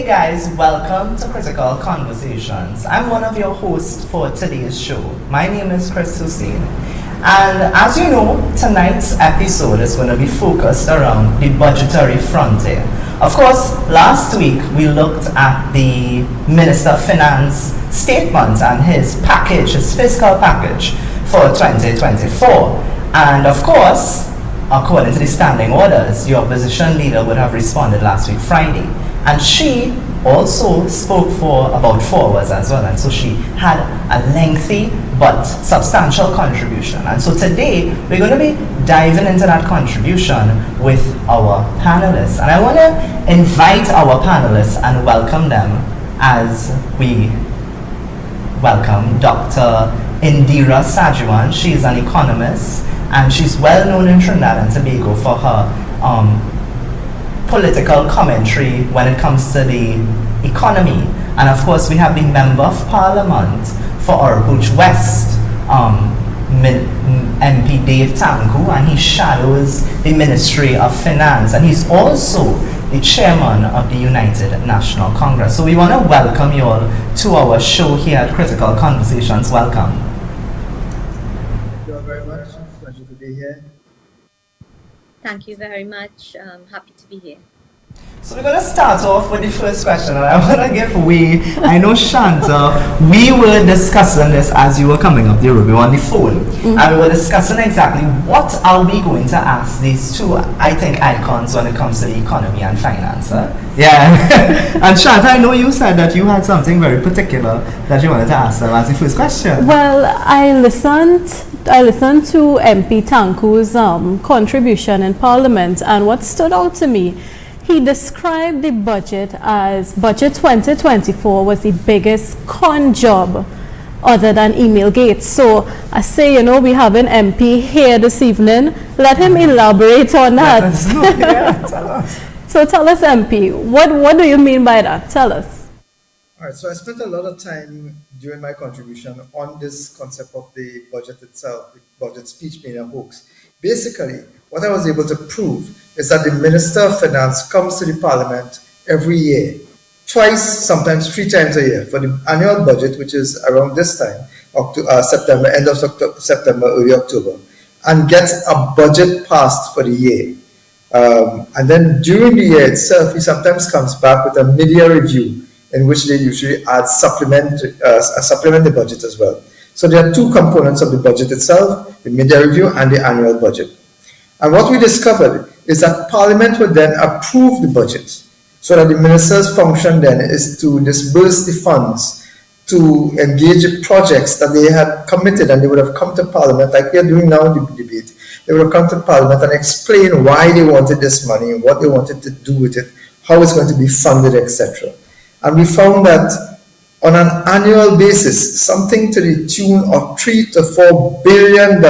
guys, welcome to Critical Conversations. I'm one of your hosts for today's show. My name is Chris Hussein. And as you know, tonight's episode is going to be focused around the budgetary frontier. Of course, last week we looked at the Minister of Finance statement and his package, his fiscal package for 2024. And of course, according to the standing orders, the opposition leader would have responded last week Friday. And she also spoke for about 4 hours as well. And so she had a lengthy but substantial contribution. And so today, we're going to be diving into that contribution with our panelists. And I want to invite our panelists and welcome them as we welcome Dr. Indera Sagewan. She is an economist and she's well known in Trinidad and Tobago for her political commentary when it comes to the economy. And of course, we have the Member of Parliament for Oct West, MP Dave Tancoo, and he shadows the Ministry of Finance, and he's also the chairman of the United National Congress. So we want to welcome you all to our show here at Critical Conversations. Welcome. Thank you all very much. Pleasure to be here. Thank you very much. Happy to be here. So we're going to start off with the first question, and I want to give way. I know, Shanta, we were discussing this as you were coming up the road. We were on the phone, and we were discussing exactly what are we going to ask these two, I think, icons when it comes to the economy and finance. Yeah. And Shanta, I know you said that you had something very particular that you wanted to ask them as the first question. Well, I listened to MP Tancoo's contribution in Parliament, and what stood out to me, he described the budget as Budget 2024 was the biggest con job other than email gates. So I say, we have an MP here this evening. Let him elaborate on that. Tell us. So tell us, MP, what do you mean by that? Tell us. All right, so I spent a lot of time during my contribution on this concept of the budget itself, the budget speech being a hoax. Basically, what I was able to prove is that the Minister of Finance comes to the Parliament every year, twice, sometimes 3 times a year, for the annual budget, which is around this time, September, end of September, early October, and gets a budget passed for the year. And then during the year itself, he sometimes comes back with a mid-year review, in which they usually add supplement the budget as well. So there are 2 components of the budget itself, the mid-year review and the annual budget. And what we discovered is that Parliament would then approve the budget, so that the minister's function then is to disburse the funds to engage in projects that they had committed, and they would have come to Parliament, like we are doing now in the debate. They would have come to Parliament and explain why they wanted this money and what they wanted to do with it, how it's going to be funded, etc. And we found that on an annual basis, something to the tune of $3 to $4 billion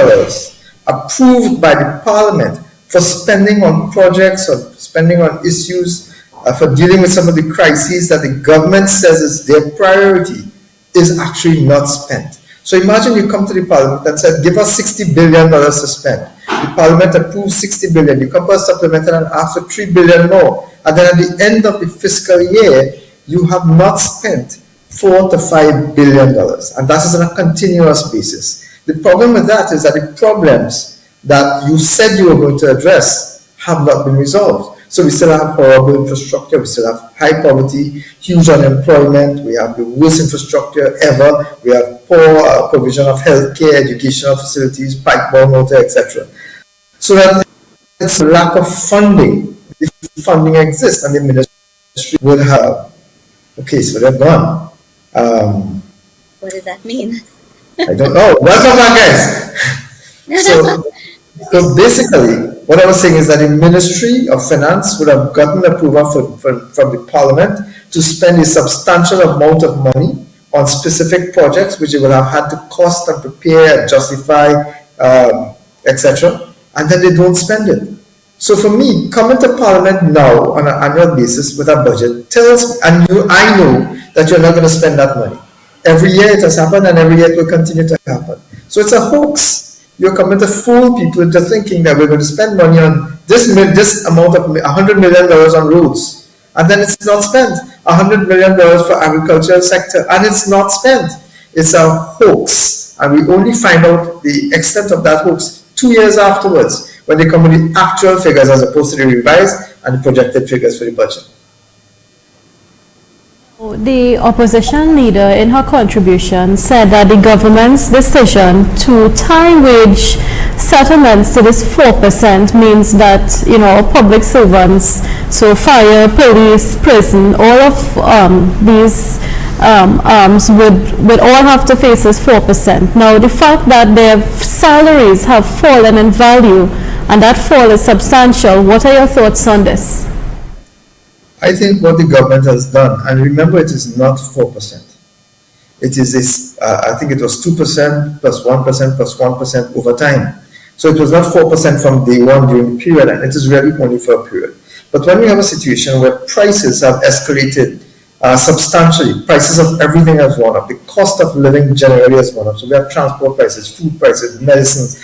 approved by the Parliament for spending on projects or spending on issues, for dealing with some of the crises that the government says is their priority, is actually not spent. So imagine you come to the Parliament and said, give us $60 billion to spend. The Parliament approves $60 billion. You come for a supplemental and ask for $3 billion more. And then at the end of the fiscal year, you have not spent $4 to $5 billion. And that is on a continuous basis. The problem with that is that the problems that you said you were going to address have not been resolved. So we still have horrible infrastructure, we still have high poverty, huge unemployment, we have the worst infrastructure ever, we have poor provision of healthcare, educational facilities, pipe-borne water, etc. So that it's a lack of funding. If funding exists and the ministry would have, okay, so they're gone. What does that mean? I don't know. Welcome back, guys. So basically, what I was saying is that the Ministry of Finance would have gotten approval from the Parliament to spend a substantial amount of money on specific projects, which they would have had to cost and prepare and justify, etc. And then they don't spend it. So for me, coming to Parliament now on an annual basis with a budget tells, I know that you're not going to spend that money. Every year it has happened, and every year it will continue to happen. So it's a hoax. You're coming to fool people into thinking that we're going to spend money on this amount of $100 million on roads, and then it's not spent. $100 million for agricultural sector, and it's not spent. It's a hoax, and we only find out the extent of that hoax 2 years afterwards, when they come with the actual figures as opposed to the revised and the projected figures for the budget. The opposition leader in her contribution said that the government's decision to tie wage settlements to this 4% means that, public servants, so fire, police, prison, all of these arms would all have to face this 4%. Now, the fact that their salaries have fallen in value and that fall is substantial, what are your thoughts on this? I think what the government has done, and remember, it is not 4%. It is I think it was 2% plus 1% plus 1% over time. So it was not 4% from day one during the period, and it is really only for a period. But when we have a situation where prices have escalated substantially, prices of everything have gone up, the cost of living generally has gone up. So we have transport prices, food prices, medicines,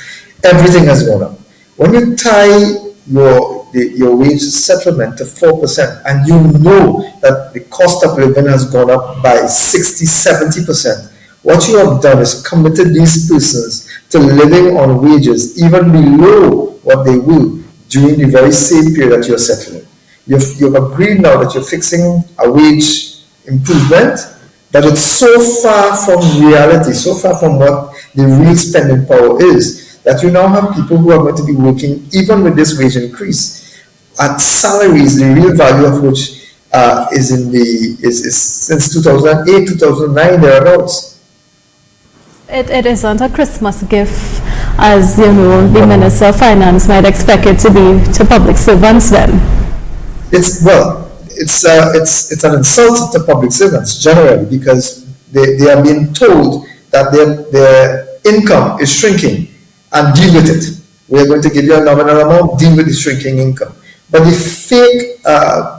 everything has gone up. When you tie your wage settlement to 4%, and you know that the cost of living has gone up by 60, 70%, what you have done is committed these persons to living on wages even below what they will during the very same period that you're settling. You've agreed now that you're fixing a wage improvement, but it's so far from reality, so far from what the real spending power is, that you now have people who are going to be working even with this wage increase at salaries, the real value of which is since 2008, 2009, thereabouts. It isn't a Christmas gift, as the Minister of Finance might expect it to be to public servants then. It's an insult to public servants generally, because they are being told that their income is shrinking, and deal with it. We are going to give you a nominal amount, deal with the shrinking income. But the fake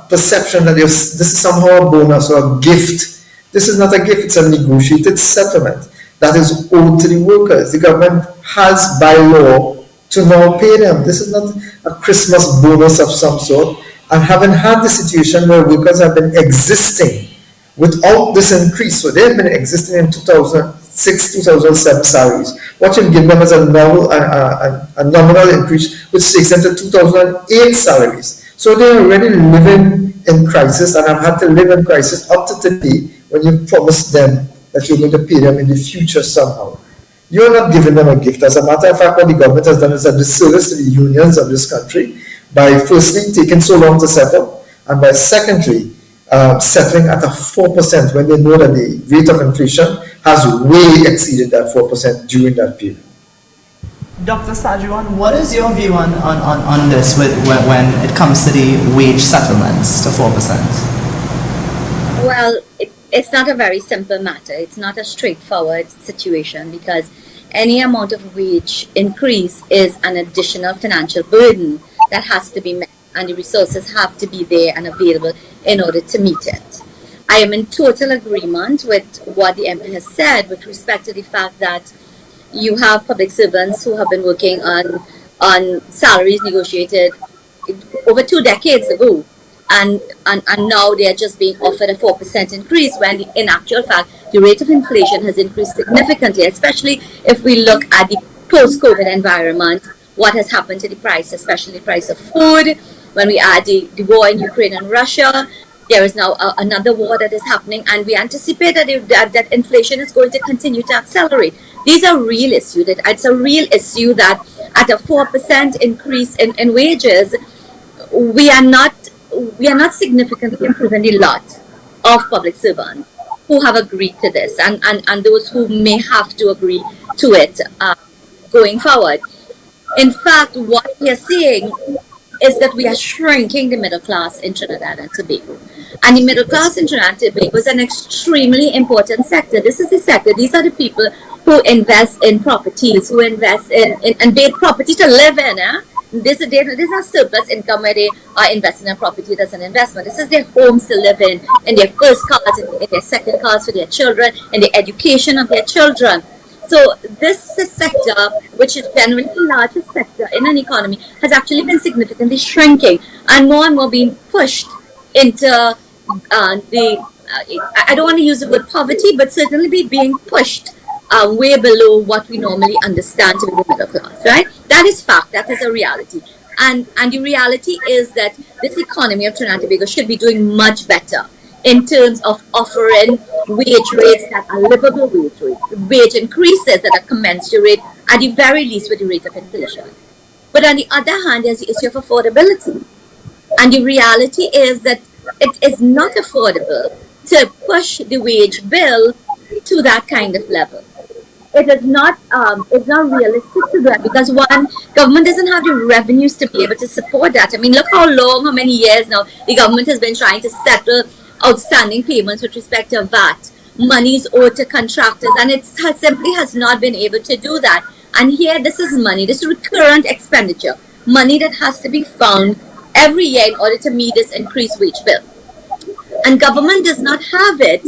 perception that this is somehow a bonus or a gift, this is not a gift, it's a negotiated settlement that is owed to the workers. The government has by law to now pay them. This is not a Christmas bonus of some sort. And having had the situation where workers have been existing without this increase, so they've been existing in 2006, 2007 salaries. What you've given them is a nominal increase, which takes them to 2008 salaries. So they're already living in crisis and have had to live in crisis up to today, when you promised them that you're going to pay them in the future somehow. You're not giving them a gift. As a matter of fact, what the government has done is a disservice to the unions of this country by firstly taking so long to settle, and by secondly settling at a 4% when they know that the rate of inflation has way exceeded that 4% during that period. Dr. Sagewan, what is your view on this when it comes to the wage settlements to 4%? Well, it's not a very simple matter. It's not a straightforward situation, because any amount of wage increase is an additional financial burden that has to be met, and the resources have to be there and available in order to meet it. I am in total agreement with what the MP has said with respect to the fact that you have public servants who have been working on salaries negotiated over 2 decades ago, and now they are just being offered a 4% increase, when in actual fact the rate of inflation has increased significantly, especially if we look at the post-COVID environment, what has happened to the price, especially the price of food. When we add the war in Ukraine and Russia, there is now another war that is happening, and we anticipate that inflation is going to continue to accelerate. These are real issues. It's a real issue that at a 4% increase in wages, we are not significantly improving the lot of public servants who have agreed to this, and those who may have to agree to it going forward. In fact, what we are seeing is that we are shrinking the middle class in Trinidad and Tobago. And the middle class in Trinidad and Tobago is an extremely important sector. This is the sector, these are the people who invest in properties, who invest in build property to live in. This is not surplus income where they are investing in property that's an investment. This is their homes to live in their first cars, in their second cars for their children, in the education of their children. So this sector, which is generally the largest sector in an economy, has actually been significantly shrinking and more being pushed into I don't want to use the word poverty, but certainly being pushed way below what we normally understand to be the middle class, right? That is fact. That is a reality. And the reality is that this economy of Trinidad and Tobago should be doing much better in terms of offering wage rates that are livable wage rates, wage increases that are commensurate at the very least with the rate of inflation. But on the other hand, there's the issue of affordability. And the reality is that it is not affordable to push the wage bill to that kind of level. It is not it's not realistic to do that because one, government doesn't have the revenues to be able to support that. I mean, look how many years now the government has been trying to settle outstanding payments with respect to VAT, monies owed to contractors, and it simply has not been able to do that. And here, this is money, this is recurrent expenditure, money that has to be found every year in order to meet this increased wage bill. And government does not have it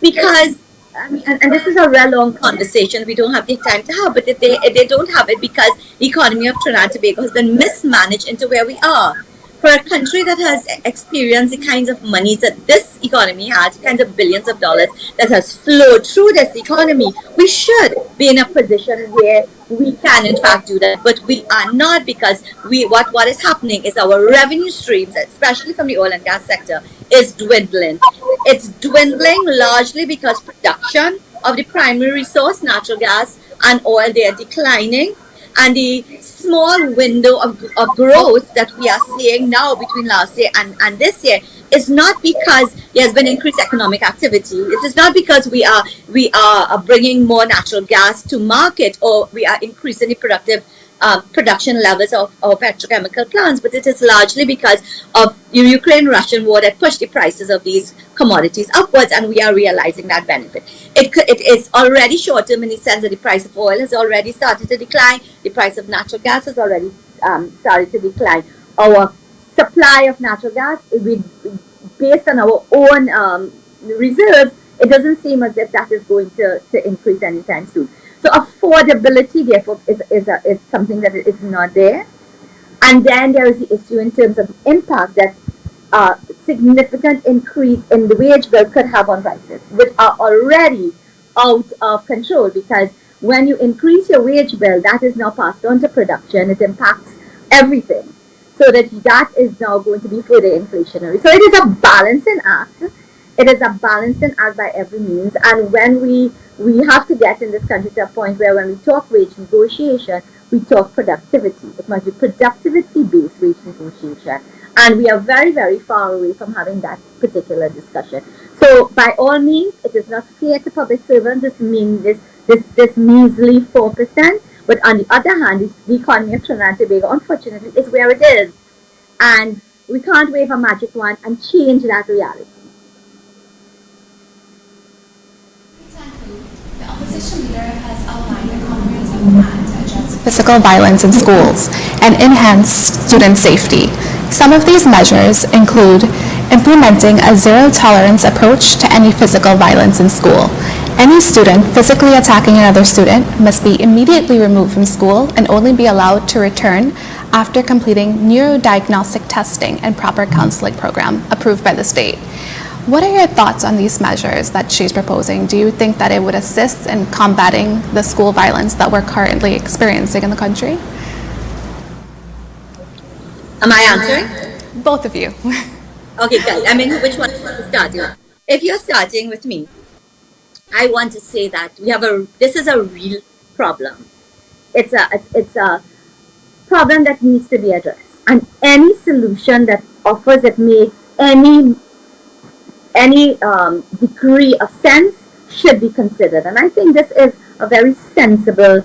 because, I mean, and this is a real long conversation we don't have the time to have, but they don't have it because the economy of Trinidad and Tobago has been mismanaged into where we are. For a country that has experienced the kinds of monies that this economy has, the kinds of billions of dollars that has flowed through this economy, we should be in a position where we can in fact do that, but we are not because what is happening is our revenue streams, especially from the oil and gas sector, is dwindling. It's dwindling largely because production of the primary resource, natural gas and oil, they are declining. And the small window of growth that we are seeing now between last year and this year is not because there has been increased economic activity. It is not because we are bringing more natural gas to market or we are increasing the production levels of our petrochemical plants, but it is largely because of the Ukraine-Russian war that pushed the prices of these commodities upwards, and we are realizing that benefit. It is already short-term in the sense that the price of oil has already started to decline, the price of natural gas has already started to decline. Our supply of natural gas, based on our own reserves, it doesn't seem as if that is going to increase anytime soon. So affordability, therefore, is something that is not there. And then there is the issue in terms of the impact that significant increase in the wage bill could have on prices, which are already out of control because when you increase your wage bill, that is now passed on to production. It impacts everything. So that is now going to be further inflationary. So it is a balancing act. It is a balancing act by every means. And when we have to get in this country to a point where when we talk wage negotiation, we talk productivity. It must be productivity-based wage negotiation. And we are very, very far away from having that particular discussion. So by all means, it is not fair to public servants, this measly 4%. But on the other hand, the economy of Trinidad and Tobago, unfortunately, is where it is. And we can't wave a magic wand and change that reality. The opposition leader has outlined a comprehensive plan to address physical violence in schools and enhance student safety. Some of these measures include implementing a zero-tolerance approach to any physical violence in school. Any student physically attacking another student must be immediately removed from school and only be allowed to return after completing neurodiagnostic testing and proper counseling program approved by the state. What are your thoughts on these measures that she's proposing? Do you think that it would assist in combating the school violence that we're currently experiencing in the country? Am I answering? Both of you. Okay, good. I mean, which one is starting? If you're starting with me, I want to say that this is a real problem. It's a problem that needs to be addressed, and any solution that offers it makes any degree of sense should be considered. And I think this is a very sensible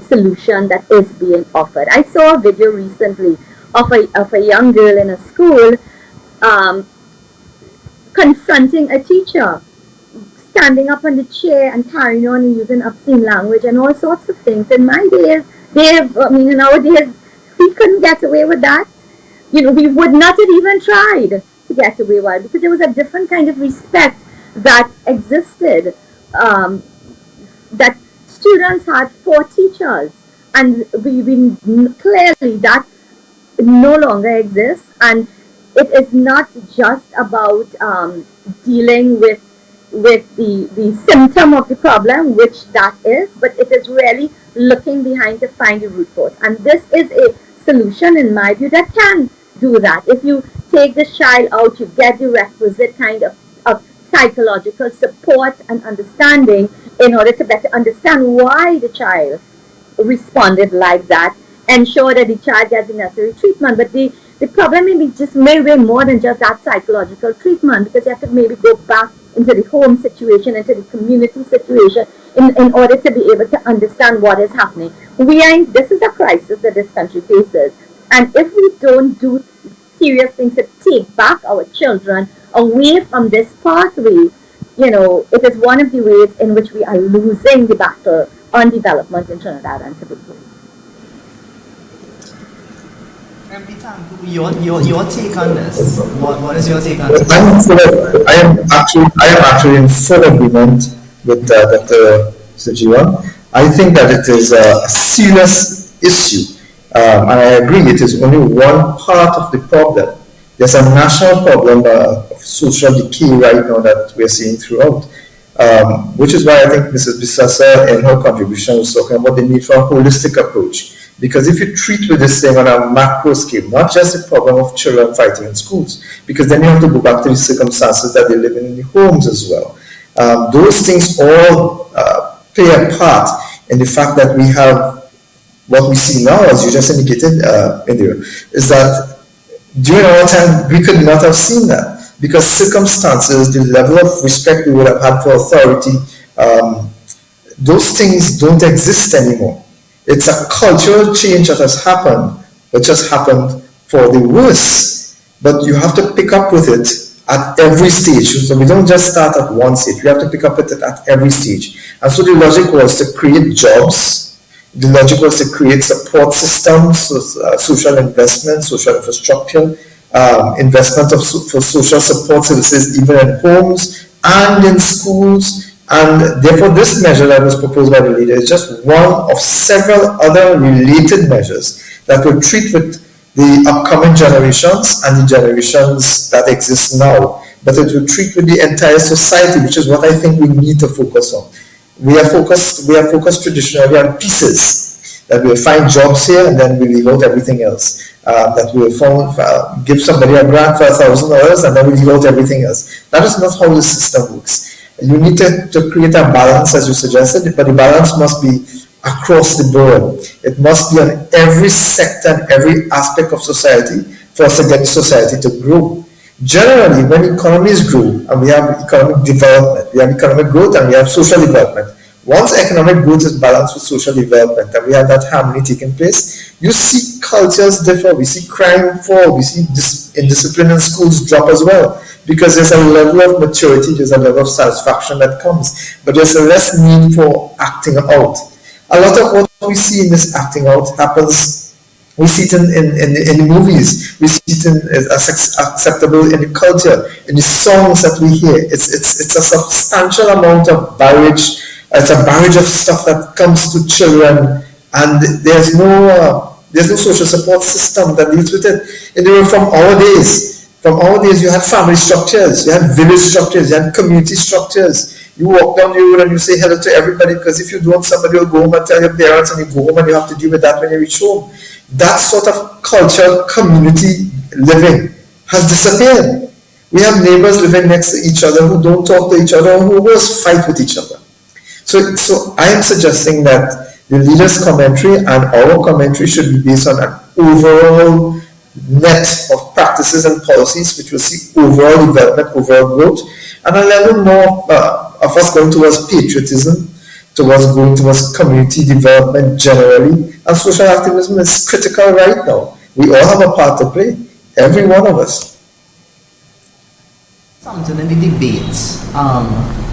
solution that is being offered. I saw a video recently of a young girl in a school confronting a teacher, standing up on the chair and carrying on and using obscene language and all sorts of things. In my days, nowadays, we couldn't get away with that. We would not have even tried to get away with it because there was a different kind of respect that existed, that students had for teachers. And we clearly that no longer exists. And it is not just about dealing with the symptom of the problem, which that is, but it is really looking behind to find the root cause. And this is a solution, in my view, that can do that. If you take the child out, you get the requisite kind of psychological support and understanding in order to better understand why the child responded like that, ensure that the child gets the necessary treatment. But the problem may be more than just that psychological treatment, because you have to maybe go back into the home situation, into the community situation, in order to be able to understand what is happening. This is a crisis that this country faces. And if we don't do serious things to take back our children away from this pathway, it is one of the ways in which we are losing the battle on development in Trinidad and Tobago. Your take on this? What is your take on this? I am actually in full agreement with Dr. Sagewan. I think that it is a serious issue, and I agree it is only one part of the problem. There's a national problem of social decay right now that we're seeing throughout, which is why I think Mrs. Bisasa in her contribution was talking about the need for a holistic approach. Because if you treat with this thing on a macro scale, not just the problem of children fighting in schools, because then you have to go back to the circumstances that they live in the homes as well. Those things all play a part in the fact that we have what we see now, as you just indicated, Indira, is that during our time we could not have seen that, because circumstances, the level of respect we would have had for authority, those things don't exist anymore. It's a cultural change that has happened, but just happened for the worse. But you have to pick up with it at every stage. So we don't just start at one stage. We have to pick up with it at every stage. And so the logic was to create jobs. The logic was to create support systems, social investment, social infrastructure, investment for social support services, even in homes and in schools. And therefore, this measure that was proposed by the leader is just one of several other related measures that will treat with the upcoming generations and the generations that exist now. But it will treat with the entire society, which is what I think we need to focus on. We are focused traditionally on pieces, that we'll find jobs here and then we leave out everything else. That we'll give somebody a grant for $1,000 and then we leave out everything else. That is not how the system works. You need to create a balance, as you suggested, but the balance must be across the board. It must be on every sector and every aspect of society for us to get society to grow. Generally, when economies grow and we have economic development, we have economic growth and we have social development. Once economic growth is balanced with social development and we have that harmony taking place, you see cultures differ, we see crime fall, we see indiscipline in schools drop as well. Because there's a level of maturity, there's a level of satisfaction that comes, but there's a less need for acting out. A lot of what we see in this acting out happens, we see it in the movies, we see it as acceptable in the culture, in the songs that we hear. It's a substantial amount of barrage, it's a barrage of stuff that comes to children, and there's no social support system that deals with it. And from our days, you had family structures, you had village structures, you had community structures. You walk down the road and you say hello to everybody, because if you don't, somebody will go home and tell your parents, and you go home and you have to deal with that when you reach home. That sort of culture, community living has disappeared. We have neighbors living next to each other who don't talk to each other, who always fight with each other. So I am suggesting that the leader's commentary and our commentary should be based on an overall net of practices and policies which will see overall development, overall growth, and a level more of us going towards patriotism, going towards community development generally, and social activism is critical right now. We all have a part to play, every one of us. Something in the debate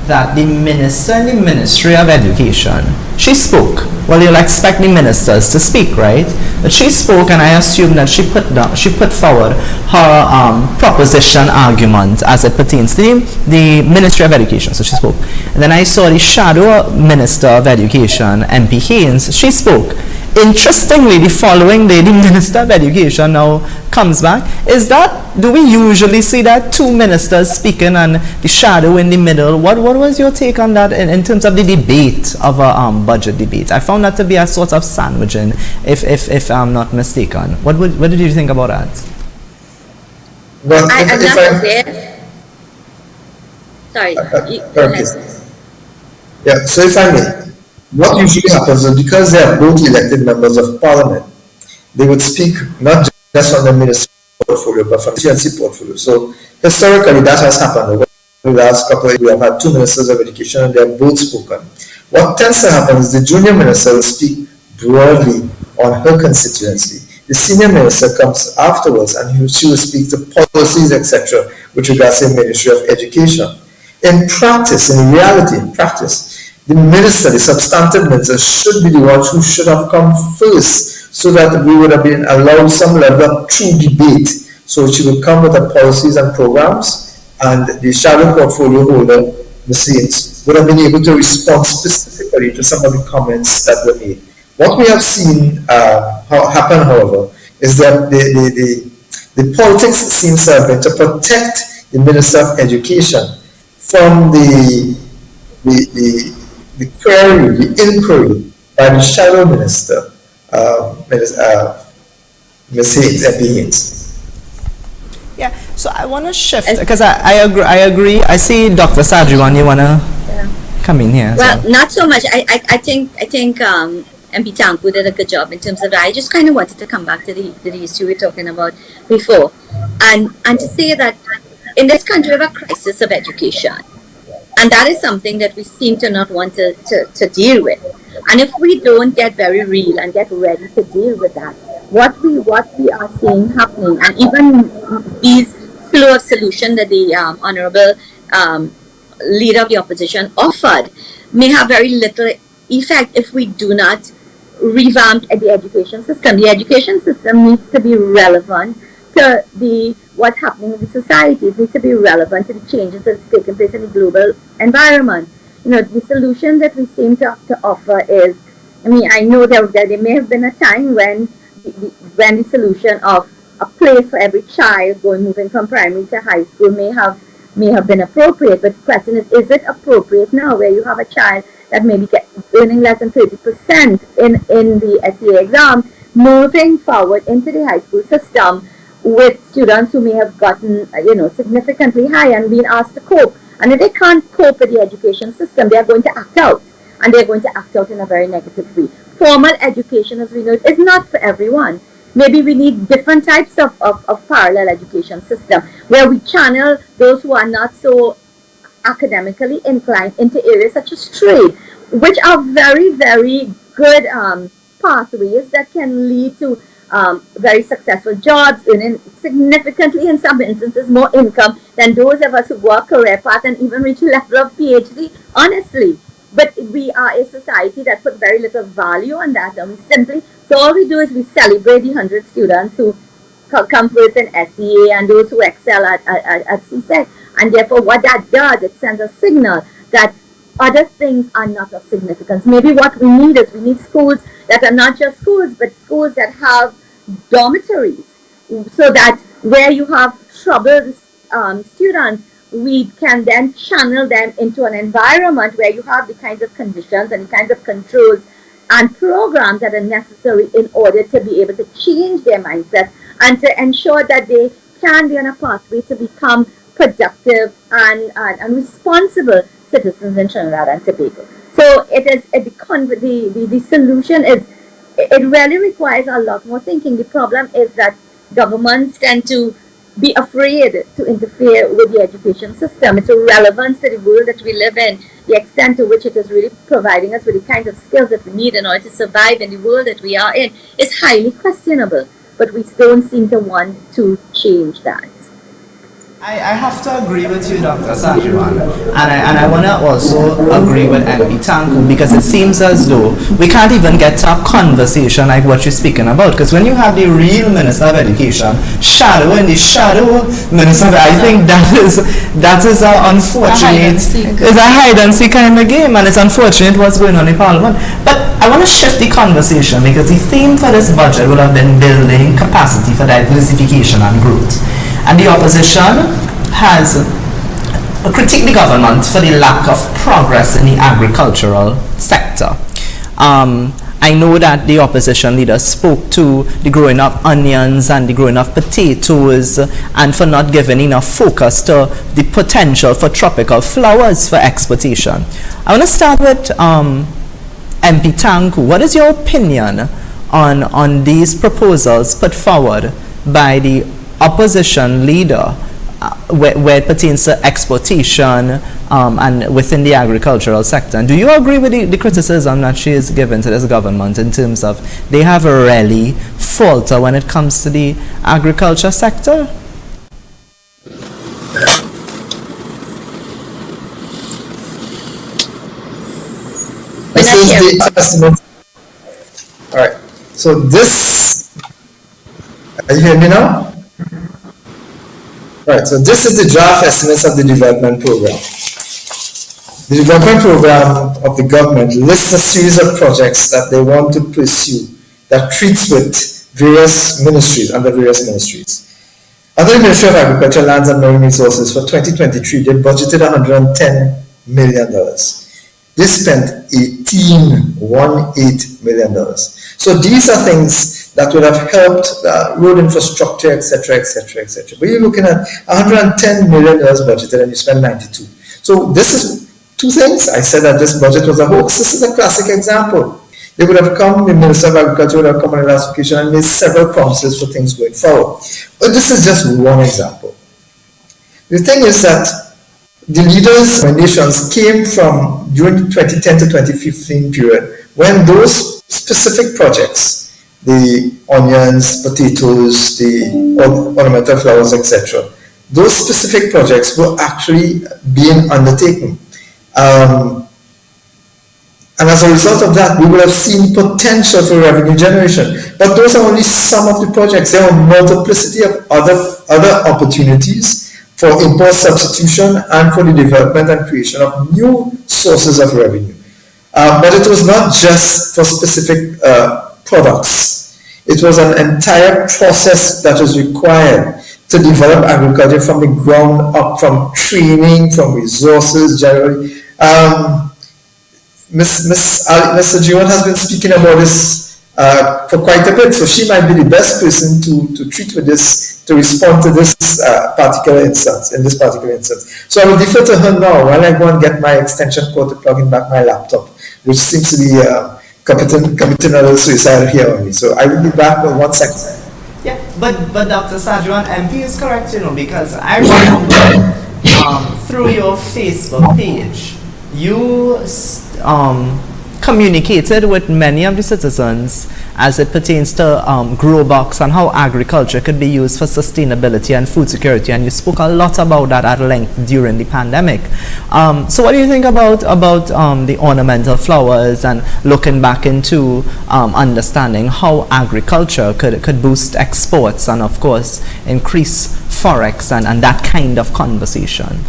that the minister in the Ministry of Education, she spoke. Well, you'll expect the ministers to speak, right? But she spoke, and I assume that she put forward her proposition argument as it pertains to the Ministry of Education. So she spoke. And then I saw the Shadow Minister of Education, MP Haynes, she spoke. Interestingly, the following day, the Minister of Education now comes back. Do we usually see that two ministers speaking and the shadow in the middle? What was your take on that in terms of the debate of a budget debate? I found that to be a sort of sandwiching, if I'm not mistaken. What did you think about that? Well, I'm if not I, aware. Sorry. Go okay. ahead. Yeah, so if I may, what usually happens is because they are both elected members of parliament, they would speak not just from the ministry portfolio, but from the constituency portfolio. So historically, that has happened. Over the last couple of years, we have had two ministers of education and they have both spoken. What tends to happen is the junior minister will speak broadly on her constituency. The senior minister comes afterwards and she will speak to policies, etc., with regards to the Ministry of Education. In practice, in reality, in practice, the minister, the substantive minister, should be the one who should have come first so that we would have been allowed some level of true debate. So she would come with the policies and programs, and the shadow portfolio holder, the Saints, would have been able to respond specifically to some of the comments that were made. What we have seen happen, however, is that the politics seems to have been to protect the Minister of Education from the query, the inquiry by the shadow minister, Ms. Haynes, MP Haynes. Yeah, so I want to shift because I agree. I see Dr. Sagewan, you want to come in here? Well, not so much. I think MP Tancoo did a good job in terms of that. I just kind of wanted to come back to the issue we were talking about before, and to say that in this country we have a crisis of education, and that is something that we seem to not want to deal with. And if we don't get very real and get ready to deal with that, what we are seeing happening, and even these flow of solution that the honourable leader of the opposition offered, may have very little effect if we do not revamp the education system. The education system needs to be relevant to what's happening in the society. It needs to be relevant to the changes that's taking place in the global environment. The solution that we seem to offer is, I know there may have been a time when the solution of a place for every child moving from primary to high school may have been appropriate, but the question is it appropriate now, where you have a child that maybe earning less than 30% in the SEA exam, moving forward into the high school system with students who may have gotten significantly high and being asked to cope. And if they can't cope with the education system, they are going to act out, and they're going to act out in a very negative way. Formal education, as we know, is not for everyone. Maybe we need different types of parallel education system where we channel those who are not so academically inclined into areas such as trade, which are very, very good pathways that can lead to very successful jobs, earning significantly, in some instances, more income than those of us who go a career path and even reach a level of PhD, honestly. But we are a society that puts very little value on that, and so all we do is we celebrate the 100 students who come first in SEA and those who excel at CSEC, and therefore what that does, it sends a signal that other things are not of significance. Maybe what we need schools that are not just schools, but schools that have dormitories, so that where you have troubled students, we can then channel them into an environment where you have the kinds of conditions and the kinds of controls and programs that are necessary in order to be able to change their mindset and to ensure that they can be on a pathway to become productive and responsible citizens in Trinidad and Tobago. So the solution is, it really requires a lot more thinking. The problem is that governments tend to be afraid to interfere with the education system. Its relevance to the world that we live in, the extent to which it is really providing us with the kinds of skills that we need in order to survive in the world that we are in, is highly questionable. But we don't seem to want to change that. I have to agree with you, Dr. Sagewan, and I want to also agree with MP Tancoo, because it seems as though we can't even get to a conversation like what you're speaking about, because when you have the real Minister of Education shadowing the shadow Minister, I think that is an unfortunate, it's a hide and seek kind of game, and it's unfortunate what's going on in Parliament. But I want to shift the conversation, because the theme for this budget would have been building capacity for diversification and growth. And the opposition has critiqued the government for the lack of progress in the agricultural sector. I know that the opposition leaders spoke to the growing of onions and the growing of potatoes, and for not giving enough focus to the potential for tropical flowers for exportation. I want to start with MP Tancoo. What is your opinion on these proposals put forward by the opposition leader where it pertains to exportation and within the agricultural sector? And do you agree with the criticism that she is given to this government in terms of they have a really falter when it comes to the agriculture sector? This is the estimate. All right. So this, are you hearing me now? Right, so this is the draft estimates of the development program. The development program of the government lists a series of projects that they want to pursue that treats with various ministries, under various ministries. Under the Ministry of Agriculture, Lands and Marine Resources for 2023, they budgeted $110 million. They spent $18 million. So these are things that would have helped road infrastructure, etc., etc., etc. But you're looking at $110 million budgeted and you spend 92. So this is two things. I said that this budget was a hoax. This is a classic example. They would have come, the Minister of Agriculture would have come on the last occasion and made several promises for things going forward. But this is just one example. The thing is that the leaders' recommendations came from during the 2010 to 2015 period, when those specific projects, the onions, potatoes, the ornamental flowers, etc., those specific projects were actually being undertaken. And as a result of that, we would have seen potential for revenue generation. But those are only some of the projects. There are a multiplicity of other opportunities for import substitution and for the development and creation of new sources of revenue. But it was not just for specific products. It was an entire process that was required to develop agriculture from the ground up, from training, from resources generally. Ms. Sagewan has been speaking about this for quite a bit, so she might be the best person to treat with this, to respond to this particular instance, in this particular instance. So I will defer to her now while I go and get my extension cord to plug in back my laptop, which seems to be committing a little suicide here on me. So I will be back in 1 second. Yeah, but Dr. Sagewan, MP is correct, because I remember through your Facebook page, you communicated with many of the citizens as it pertains to grow box and how agriculture could be used for sustainability and food security, and you spoke a lot about that at length during the pandemic. So what do you think about the ornamental flowers, and looking back into understanding how agriculture could boost exports and of course increase forex and that kind of conversation?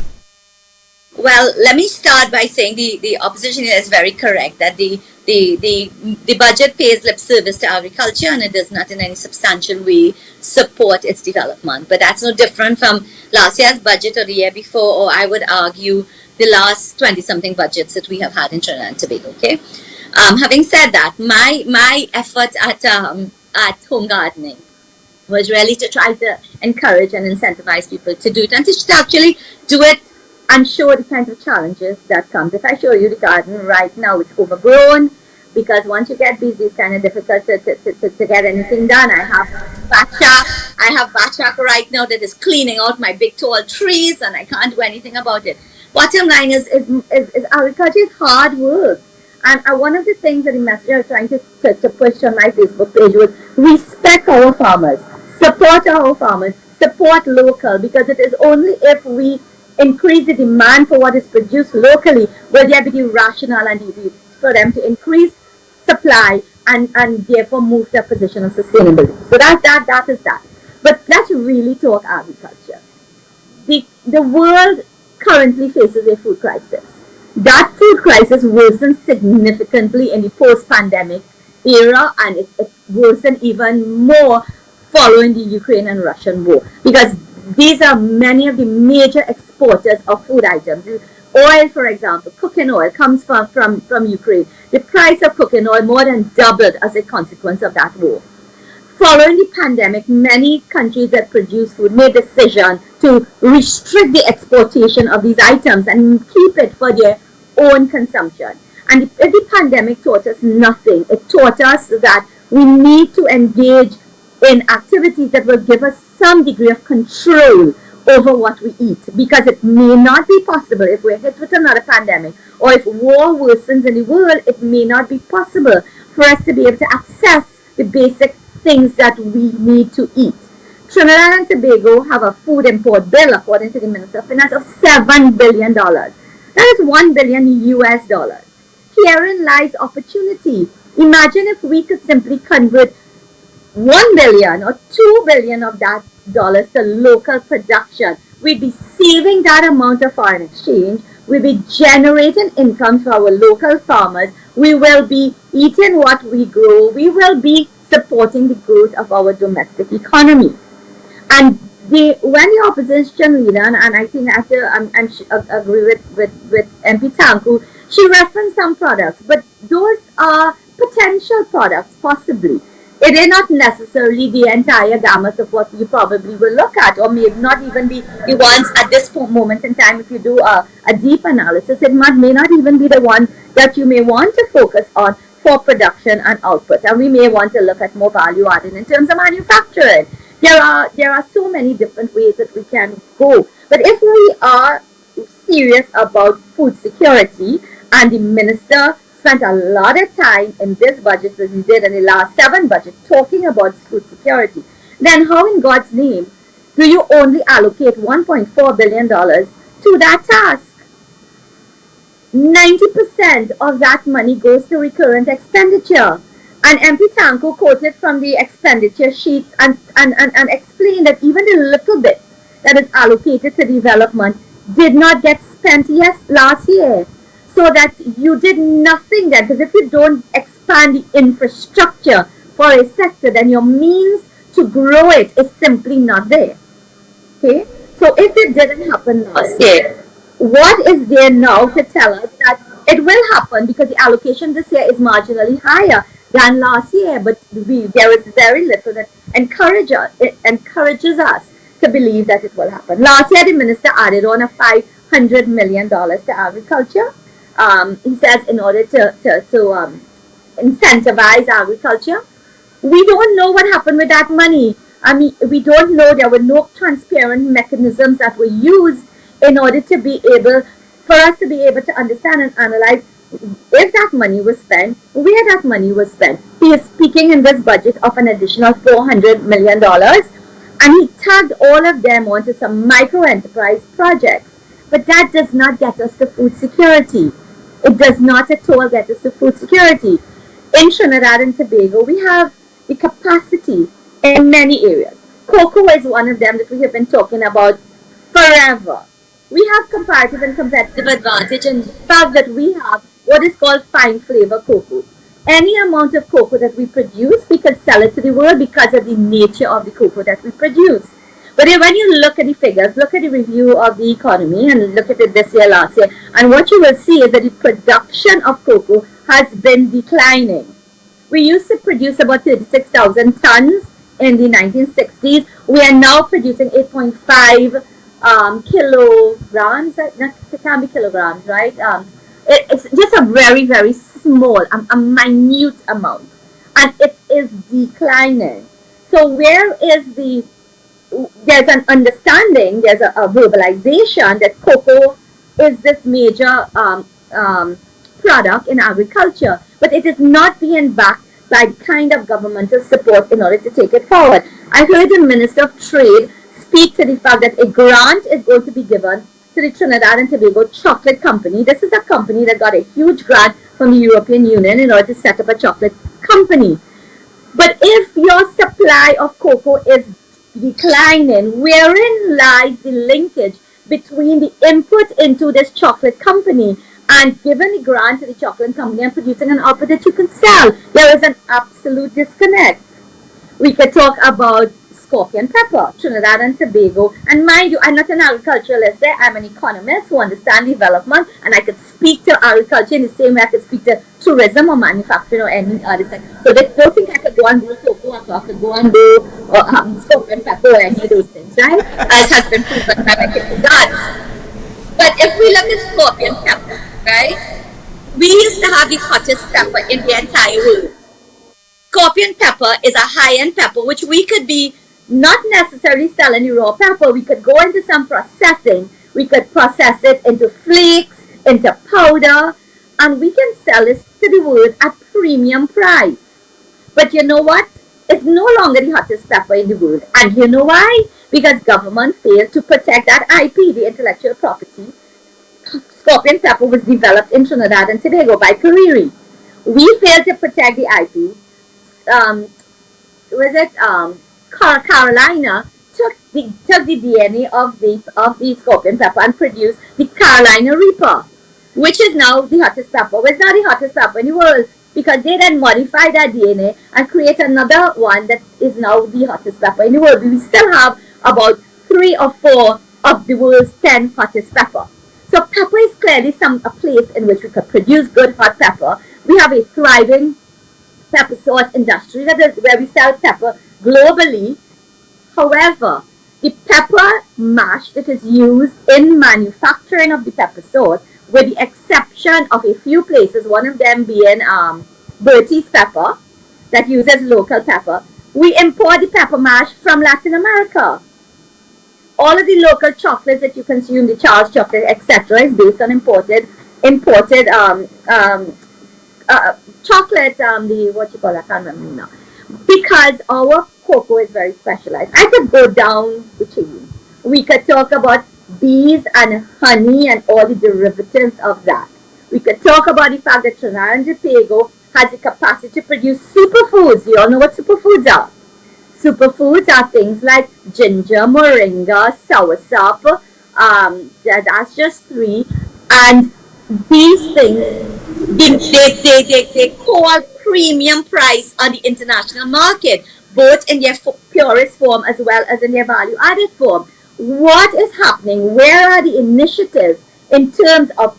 Well, let me start by saying the opposition is very correct that the budget pays lip service to agriculture and it does not in any substantial way support its development. But that's no different from last year's budget or the year before, or I would argue the last 20-something budgets that we have had in Trinidad and Tobago. Okay. Having said that, my efforts at home gardening was really to try to encourage and incentivize people to do it and to actually do it and show the kinds of challenges that come. If I show you the garden right now, it's overgrown, because once you get busy, it's kind of difficult to get anything done. I have Batchak right now that is cleaning out my big tall trees, and I can't do anything about it. Bottom line is agriculture is hard work. And one of the things that the message I was trying to push on my Facebook page was respect our farmers. support our farmers, support local, because it is only if we increase the demand for what is produced locally will there be the rationale and the for them to increase supply and therefore move to a position of sustainability. So that is that. But let's really talk agriculture. The world currently faces a food crisis. That food crisis worsened significantly in the post-pandemic era, and it worsened even more following the Ukraine and Russian war, because these are many of the major exporters of food items. Oil, for example, cooking oil comes from Ukraine. The price of cooking oil more than doubled as a consequence of that war. Following the pandemic, many countries that produce food made the decision to restrict the exportation of these items and keep it for their own consumption. And the pandemic taught us nothing. It taught us that we need to engage in activities that will give us some degree of control over what we eat, because it may not be possible if we're hit with another pandemic, or if war worsens in the world, it may not be possible for us to be able to access the basic things that we need to eat. Trinidad and Tobago have a food import bill, according to the Minister of Finance, of $7 billion. That is $1 billion US dollars. Herein lies opportunity. Imagine if we could simply convert 1 billion or 2 billion of that dollars to local production. We'd be saving that amount of foreign exchange. We'll be generating income for our local farmers. We will be eating what we grow. We will be supporting the growth of our domestic economy. And when the opposition leader, and I think after I agree with MP Tancoo, she referenced some products, but those are potential products, possibly. It is not necessarily the entire gamut of what you probably will look at, or may not even be the ones at this moment in time. If you do a deep analysis, it may not even be the one that you may want to focus on for production and output. And we may want to look at more value added in terms of manufacturing. There are so many different ways that we can go. But if we are serious about food security, and the minister spent a lot of time in this budget, as he did in the last 7 budgets, talking about food security, then how in God's name do you only allocate $1.4 billion to that task? 90% of that money goes to recurrent expenditure. And MP Tancoo quoted from the expenditure sheets and explained that even the little bit that is allocated to development did not get spent last year. So that you did nothing then, because if you don't expand the infrastructure for a sector, then your means to grow it is simply not there. Okay? So if it didn't happen last year, what is there now to tell us that it will happen, because the allocation this year is marginally higher than last year, but there is very little that encourages us to believe that it will happen. Last year, the minister added on a $500 million to agriculture. He says in order to incentivize agriculture. We don't know what happened with that money. I mean, we don't know. There were no transparent mechanisms that were used in order to be able, for us to be able to understand and analyze if that money was spent, where that money was spent. He is speaking in this budget of an additional $400 million, and he tagged all of them onto some micro-enterprise projects. But that does not get us to food security. It does not at all get us to food security. In Trinidad and Tobago, we have the capacity in many areas. Cocoa is one of them that we have been talking about forever. We have comparative and competitive advantage in the fact that we have what is called fine flavor cocoa. Any amount of cocoa that we produce, we can sell it to the world because of the nature of the cocoa that we produce. But when you look at the figures, look at the review of the economy and look at it this year, last year, and what you will see is that the production of cocoa has been declining. We used to produce about 36,000 tons in the 1960s. We are now producing 8.5 kilograms. It can't be kilograms, right? It's just a very, very small, a minute amount. And it is declining. So where is there's an understanding, there's a verbalization that cocoa is this major product in agriculture, but it is not being backed by the kind of governmental support in order to take it forward. I heard the Minister of Trade speak to the fact that a grant is going to be given to the Trinidad and Tobago Chocolate Company. This is a company that got a huge grant from the European Union in order to set up a chocolate company. But if your supply of cocoa is declining, wherein lies the linkage between the input into this chocolate company and giving the grant to the chocolate company and producing an output that you can sell? There is an absolute disconnect. We could talk about scorpion pepper, Trinidad and Tobago. And mind you, I'm not an agriculturalist, I'm an economist who understands development, and I could speak to agriculture in the same way I could speak to tourism or manufacturing or any other sector. So they don't think I could go and grow cocoa, or I could go and do scorpion pepper or any of those things, right? As has been proven by my people God. But if we look at scorpion pepper, right? We used to have the hottest pepper in the entire world. Scorpion pepper is a high-end pepper which we could be not necessarily selling the raw pepper. We could go into some processing. We could process it into flakes, into powder, and we can sell it to the world at premium price. But you know what? It's no longer the hottest pepper in the world. And you know why? Because government failed to protect that IP, the intellectual property. Scorpion pepper was developed in Trinidad and Tobago by Kariri. We failed to protect the IP. Carolina took the DNA of the scorpion pepper and produced the Carolina Reaper, which is now the hottest pepper. It's not the hottest pepper in the world because they then modified that DNA and create another one that is now the hottest pepper in the world. We still have about 3 or 4 of the world's 10 hottest pepper. So pepper is clearly a place in which we could produce good hot pepper. We have a thriving pepper sauce industry where we sell pepper globally. However, the pepper mash that is used in manufacturing of the pepper sauce, with the exception of a few places, one of them being Bertie's pepper that uses local pepper, we import the pepper mash from Latin America. All of the local chocolates that you consume, the Charles chocolate, etc., is based on imported chocolate, I can't remember now. Because our cocoa is very specialized. I could go down the chain. We could talk about bees and honey and all the derivatives of that. We could talk about the fact that Trinidad and Tobago has the capacity to produce superfoods. You all know what superfoods are. Superfoods are things like ginger, moringa, soursop. That's just 3. And these things, they call premium price on the international market, both in their purest form as well as in their value-added form. What is happening? Where are the initiatives in terms of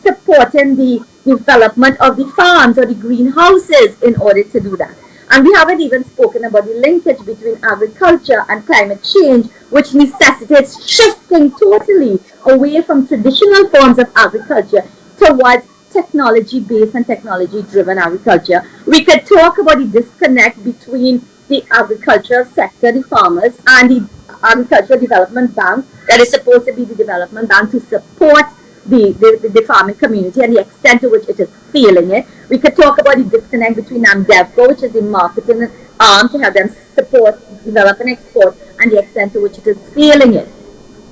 supporting the development of the farms or the greenhouses in order to do that? And we haven't even spoken about the linkage between agriculture and climate change, which necessitates shifting totally away from traditional forms of agriculture towards technology-based and technology-driven agriculture. We could talk about the disconnect between the agricultural sector, the farmers, and the Agricultural Development Bank that is supposed to be the development bank to support the farming community and the extent to which it is failing it. We could talk about the disconnect between AMDEVCO, which is the marketing arm to help them support, develop and export, and the extent to which it is failing it.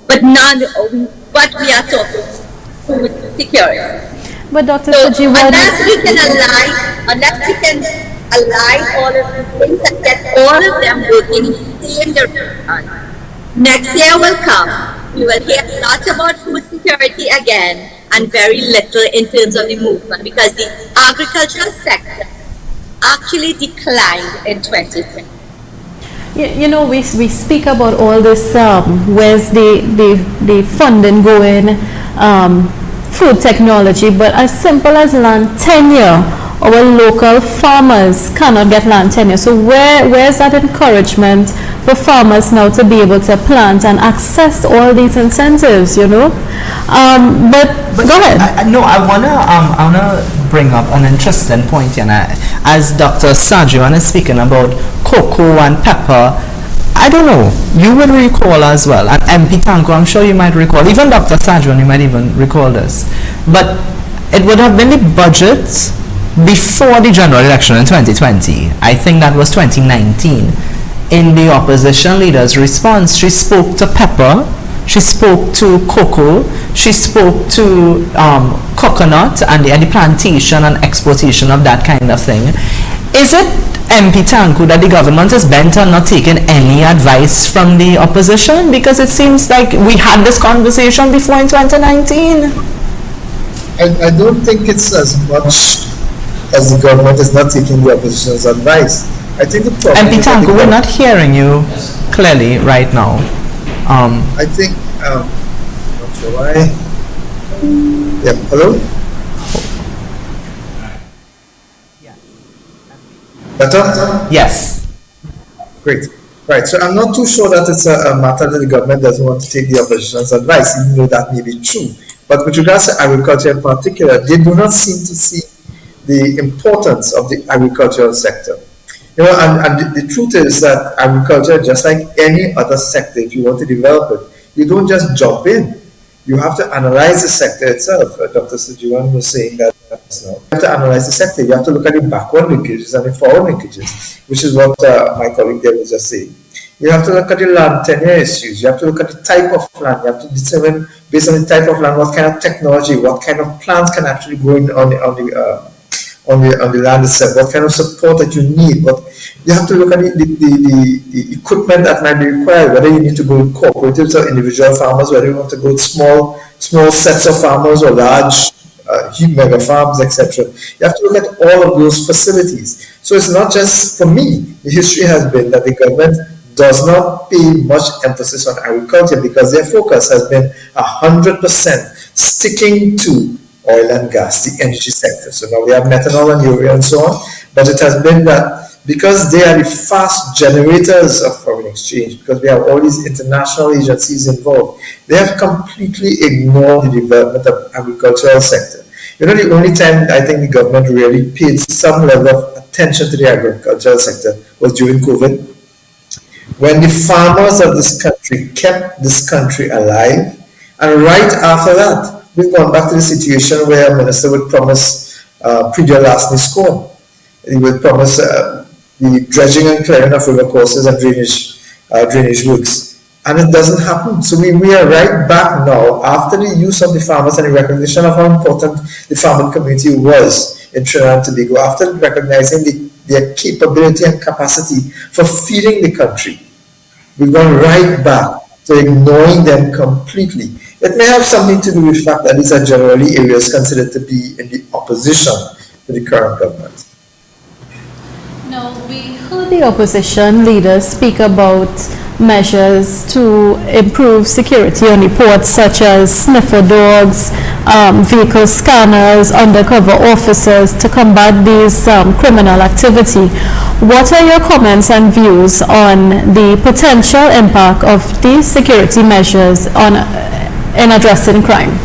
But we are talking food security. But Dr. So Sagewan, unless we can align all of these things and get all of them working in the same direction, next year will come. We will hear lots about food security again and very little in terms of the movement because the agricultural sector actually declined in 2020. you know, we speak about all this, where's the funding going, food technology, but as simple as land tenure, our local farmers cannot get land tenure. So where's that encouragement for farmers now to be able to plant and access all these incentives, you know? But go ahead. I wanna bring up an interesting point, and as Dr. Sagewan is speaking about cocoa and pepper, I don't know, you would recall as well, and MP Tancoo, I'm sure you might recall, even Dr. Sagewan, you might even recall this, but it would have been the budget before the general election in 2020. I think that was 2019. in the opposition leader's response. She spoke to pepper, she spoke to cocoa, she spoke to coconut and the plantation and exportation of that kind of thing. Is it, MP Tancoo, that the government is bent on not taking any advice from the opposition? Because it seems like we had this conversation before in 2019. I don't think it's as much as the government is not taking the opposition's advice. I think the problem MP Tancoo, we're not hearing you clearly right now. I think, not sure why. Yeah, hello? Better? Yes. Great. Right, so I'm not too sure that it's a matter that the government doesn't want to take the opposition's advice, even though that may be true. But with regards to agriculture in particular, they do not seem to see the importance of the agricultural sector. You know, and the truth is that agriculture, just like any other sector, if you want to develop it, you don't just jump in. You have to analyze the sector itself. Dr. Sagewan was saying that now. You have to analyze the sector. You have to look at the backward linkages and the forward linkages, which is what my colleague there was just saying. You have to look at the land tenure issues. You have to look at the type of land. You have to determine, based on the type of land, what kind of technology, what kind of plants can actually go in on the land itself, what kind of support that you need. What you have to look at the equipment that might be required, whether you need to go with cooperatives or individual farmers, whether you want to go with small sets of farmers or large mega farms, etc. You have to look at all of those facilities. So it's not just, for me, the history has been that the government does not pay much emphasis on agriculture because their focus has been 100% sticking to oil and gas, the energy sector. So now we have methanol and urea and so on, but it has been that because they are the fast generators of foreign exchange, because we have all these international agencies involved, they have completely ignored the development of agricultural sector. You know, the only time I think the government really paid some level of attention to the agricultural sector was during COVID, when the farmers of this country kept this country alive, and right after that, we've gone back to the situation where a minister would promise pre-deal last night's corn. He would promise the dredging and clearing of river courses and drainage works. And it doesn't happen. So we are right back now, after the use of the farmers and the recognition of how important the farming community was in Trinidad and Tobago, after recognizing their capability and capacity for feeding the country, we've gone right back to ignoring them completely. It may have something to do with the fact that these are generally areas considered to be in the opposition to the current government. Now, we heard the opposition leaders speak about measures to improve security on the ports, such as sniffer dogs, vehicle scanners, undercover officers to combat these criminal activity. What are your comments and views on the potential impact of these security measures in addressing crime?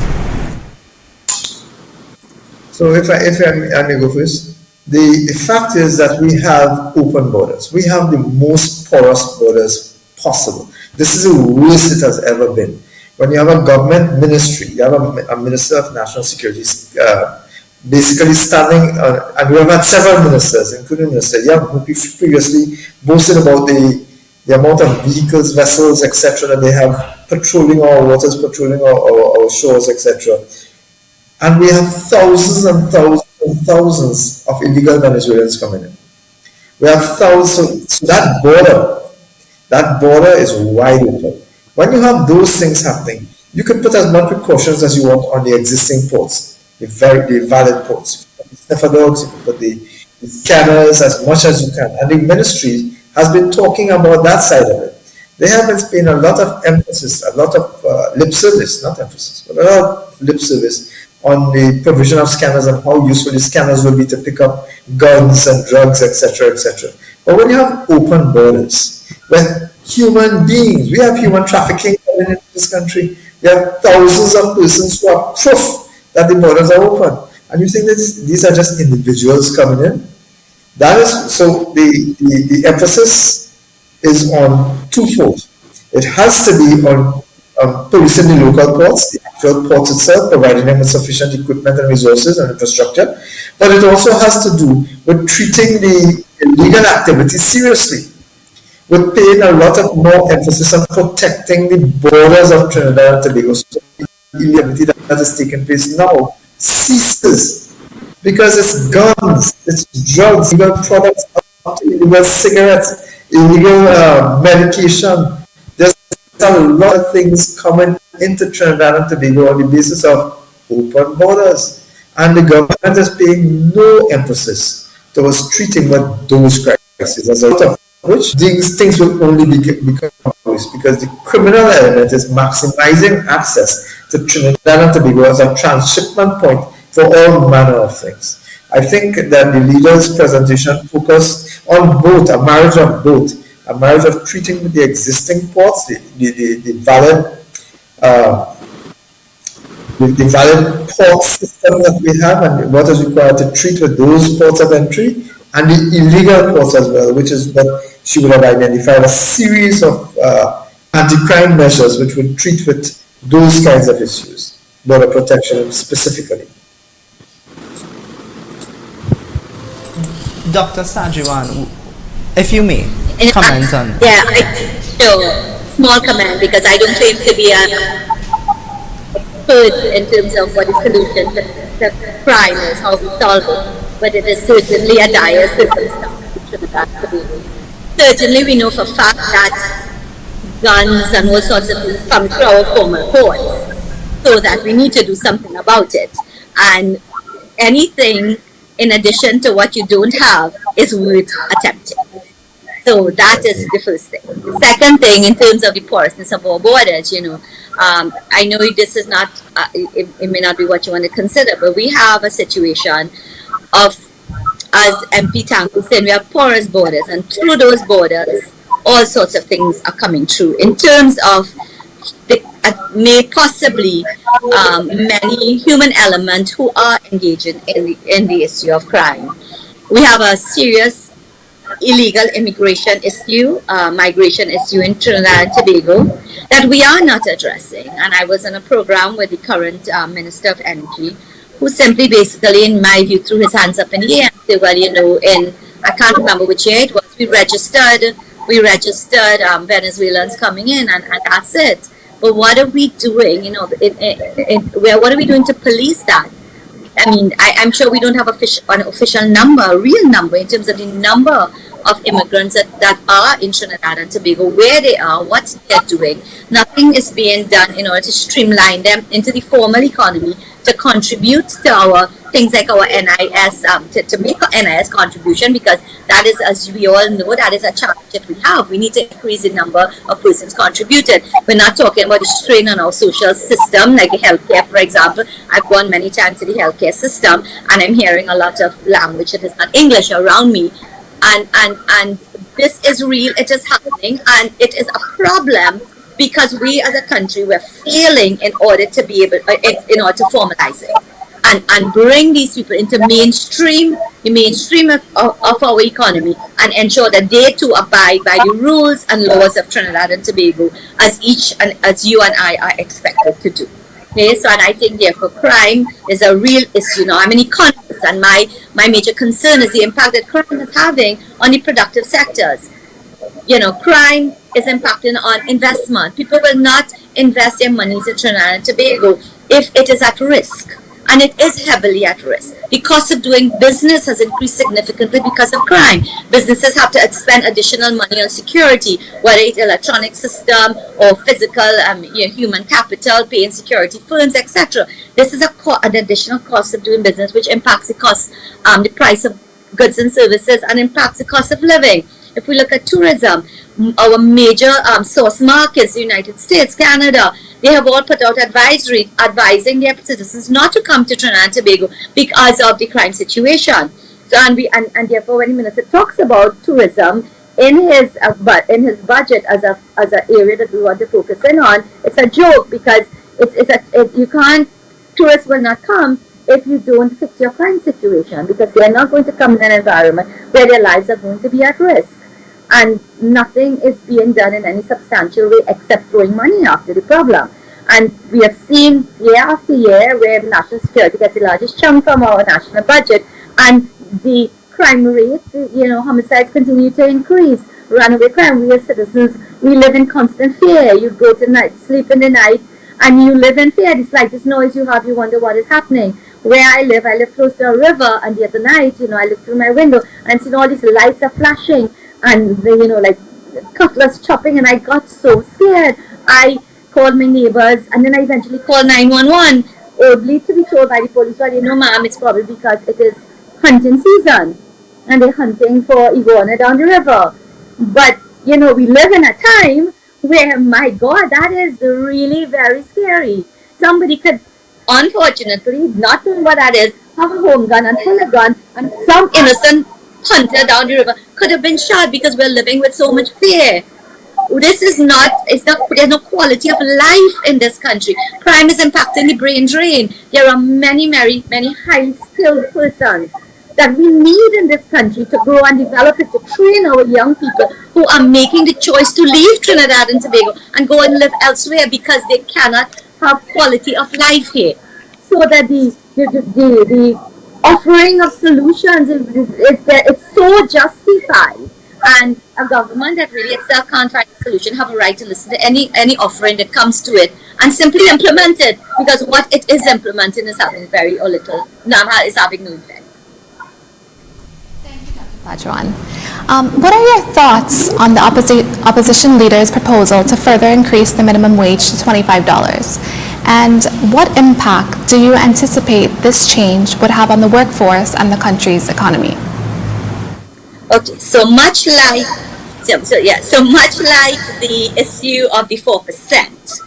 So if I may go first. The fact is that we have open borders. We have the most porous borders possible. This is the worst it has ever been. When you have a government ministry, you have a minister of national security basically standing, and we have had several ministers, including Minister Young, who previously boasted about the amount of vehicles, vessels, etc. that they have patrolling our waters, patrolling our shores, etc. And we have thousands and thousands of illegal Venezuelans coming in. We have thousands. So that border is wide open. When you have those things happening, you can put as much precautions as you want on the existing ports, the valid ports. You can put the sniffer dogs, you can put the scanners as much as you can. And the ministry has been talking about that side of it. They have been paying a lot of emphasis, a lot of lip service, not emphasis, but a lot of lip service on the provision of scanners and how useful the scanners will be to pick up guns and drugs, etc., etc. But when you have open borders, when human beings, we have human trafficking coming into this country, we have thousands of persons who are proof that the borders are open. And you think that these are just individuals coming in? That is, so the emphasis is on twofold. It has to be on policing the local ports, the actual ports itself, providing them with sufficient equipment and resources and infrastructure, but it also has to do with treating the illegal activity seriously. with paying a lot of more emphasis on protecting the borders of Trinidad and Tobago. So the illegality that is taking place now ceases, because it's guns, it's drugs, illegal products, illegal cigarettes, illegal medication. There's a lot of things coming into Trinidad and Tobago on the basis of open borders, and the government is paying no emphasis towards treating with those crises. As a result of which these things will only become worse, because the criminal element is maximizing access to Trinidad and Tobago as a transshipment point for all manner of things. I think that the leader's presentation focused on both, a marriage of both, a marriage of treating with the existing ports, the valid port system that we have, and what is required to treat with those ports of entry, and the illegal ports as well, which is what she would have identified a series of anti-crime measures which would treat with those kinds of issues, border protection specifically. Dr. Sagewan, if you may, comment on. Yeah, small comment, because I don't claim to be an expert in terms of what the solution to crime is, how we solve it, but it is certainly a dire circumstance. Certainly we know for a fact that guns and all sorts of things come through our formal courts, so that we need to do something about it. And anything in addition to what you don't have is worth attempting. So that is the first thing. The second thing, in terms of the porousness of our borders, I know this is not, it may not be what you want to consider, but we have a situation of, as MP Tancoo said, we have porous borders, and through those borders, all sorts of things are coming through. In terms of may possibly many human elements who are engaging in the issue of crime. We have a serious illegal immigration issue, migration issue in Trinidad and Tobago that we are not addressing. And I was on a program with the current Minister of Energy, who simply basically, in my view, threw his hands up in the air and said, well, I can't remember which year it was, we registered Venezuelans coming in, and that's it. But what are we doing, what are we doing to police that? I mean, I'm sure we don't have an official number, a real number, in terms of the number of immigrants that are in Trinidad and Tobago, where they are, what they're doing. Nothing is being done in order to streamline them into the formal economy, to contribute to our things like our NIS, to make our NIS contribution, because that is, as we all know, that is a challenge that we have. We need to increase the number of persons contributed. We're not talking about the strain on our social system, like healthcare, for example. I've gone many times to the healthcare system, and I'm hearing a lot of language that is not English around me. And this is real, it is happening, and it is a problem, because we as a country, we're failing in order to be able, in order to formalize it and bring these people into the mainstream of our economy, and ensure that they too abide by the rules and laws of Trinidad and Tobago, as you and I are expected to do. Okay, so, and I think therefore crime is a real issue now. I'm an economist, and my major concern is the impact that crime is having on the productive sectors. Crime is impacting on investment. People will not invest their monies in Trinidad and Tobago if it is at risk. And it is heavily at risk. The cost of doing business has increased significantly because of crime. Businesses have to spend additional money on security, whether it's electronic system or physical human capital, paying security firms, etc. This is an additional cost of doing business, which impacts the price of goods and services, and impacts the cost of living. If we look at tourism, our major source markets, the United States, Canada, they have all put out advising their citizens not to come to Trinidad and Tobago because of the crime situation. So, and therefore, when the minister talks about tourism in his budget as an area that we want to focus in on, it's a joke, because tourists will not come if you don't fix your crime situation, because they are not going to come in an environment where their lives are going to be at risk. And nothing is being done in any substantial way except throwing money after the problem. And we have seen year after year where national security gets the largest chunk from our national budget, and the crime rate, homicides continue to increase. runaway crime. We as citizens, we live in constant fear. You go to night, sleep in the night, and you live in fear. The slightest noise you have, you wonder what is happening. Where I live close to a river, and the other night, I look through my window and I'm seeing all these lights are flashing, and like cutlass chopping, and I got so scared. I called my neighbors, and then I eventually called 911, only to be told by the police, well, ma'am, it's probably because it is hunting season, and they're hunting for iguana down the river. But, we live in a time where, my God, that is really very scary. Somebody could, unfortunately, not knowing what that is, have a home gun and pull a gun, and some innocent hunter down the river could have been shot because we're living with so much fear. There's no quality of life in this country. Crime is impacting the brain drain. There are many highly skilled persons that we need in this country to grow and develop it, to train our young people who are making the choice to leave Trinidad and Tobago and go and live elsewhere because they cannot have quality of life here. So that the offering of solutions it's so justified, and a government that really itself can't find a solution have a right to listen to any offering that comes to it and simply implement it, because what it is implementing is having very or little, is having no effect. Sagewan. What are your thoughts on the opposition leader's proposal to further increase the minimum wage to $25? And what impact do you anticipate this change would have on the workforce and the country's economy? Okay, so much like the issue of the 4%,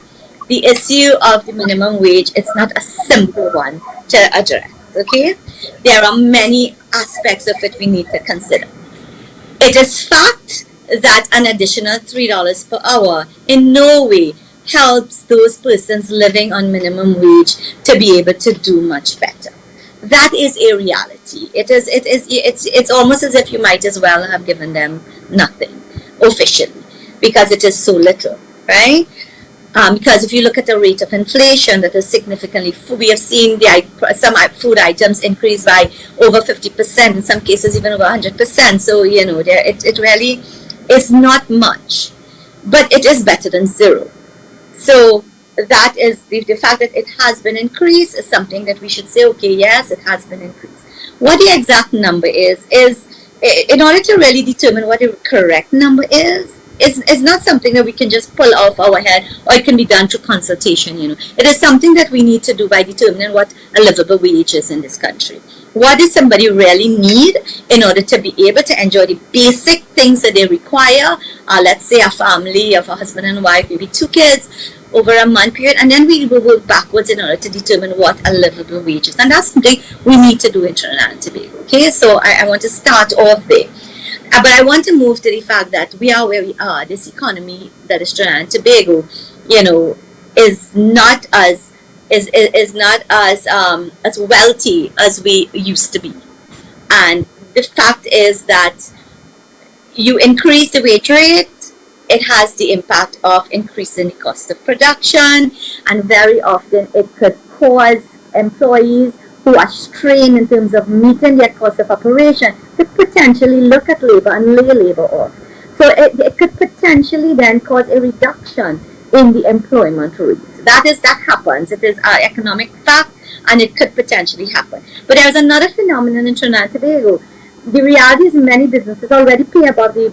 the issue of the minimum wage, it's not a simple one to address. Okay, there are many aspects of it we need to consider. It is fact that an additional $3 per hour in no way helps those persons living on minimum wage to be able to do much better. That is a reality. It's almost as if you might as well have given them nothing officially, because it is so little, right? Because if you look at the rate of inflation, that is significantly, we have seen some food items increase by over 50%, in some cases even over 100%. So, it really is not much, but it is better than zero. So that is the fact that it has been increased is something that we should say, okay, yes, it has been increased. What the exact number is in order to really determine what the correct number is not something that we can just pull off our head, or it can be done through consultation. It is something that we need to do by determining what a livable wage is in this country. What does somebody really need in order to be able to enjoy the basic things that they require? Let's say a family of a husband and wife, maybe 2 kids, over a month period, and then we will work backwards in order to determine what a livable wage is. And that's something we need to do in Trinidad and Tobago. Okay, so I want to start off there. But I want to move to the fact that we are where we are. This economy that is Trinidad and Tobago, is not as wealthy as we used to be. And the fact is that you increase the wage rate, it has the impact of increasing the cost of production, and very often it could cause employees who are strained in terms of meeting their cost of operation to potentially look at labor and lay labor off. So it could potentially then cause a reduction in the employment rate. That happens. It is an economic fact, and it could potentially happen. But there's another phenomenon in Trinidad and Tobago. The reality is many businesses already pay above the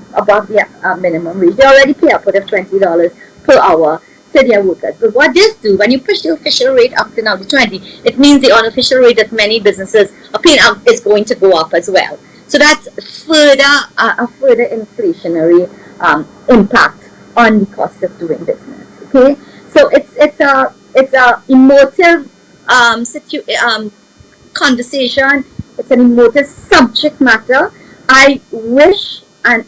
minimum wage. They already pay upward of $20 per hour to their workers. But what this do, when you push the official rate up to now the 20, it means the unofficial rate that many businesses are paying out is going to go up as well. So that's a further inflationary impact on the cost of doing business. Okay, so it's a emotive conversation. It's an emotive subject matter. I wish, and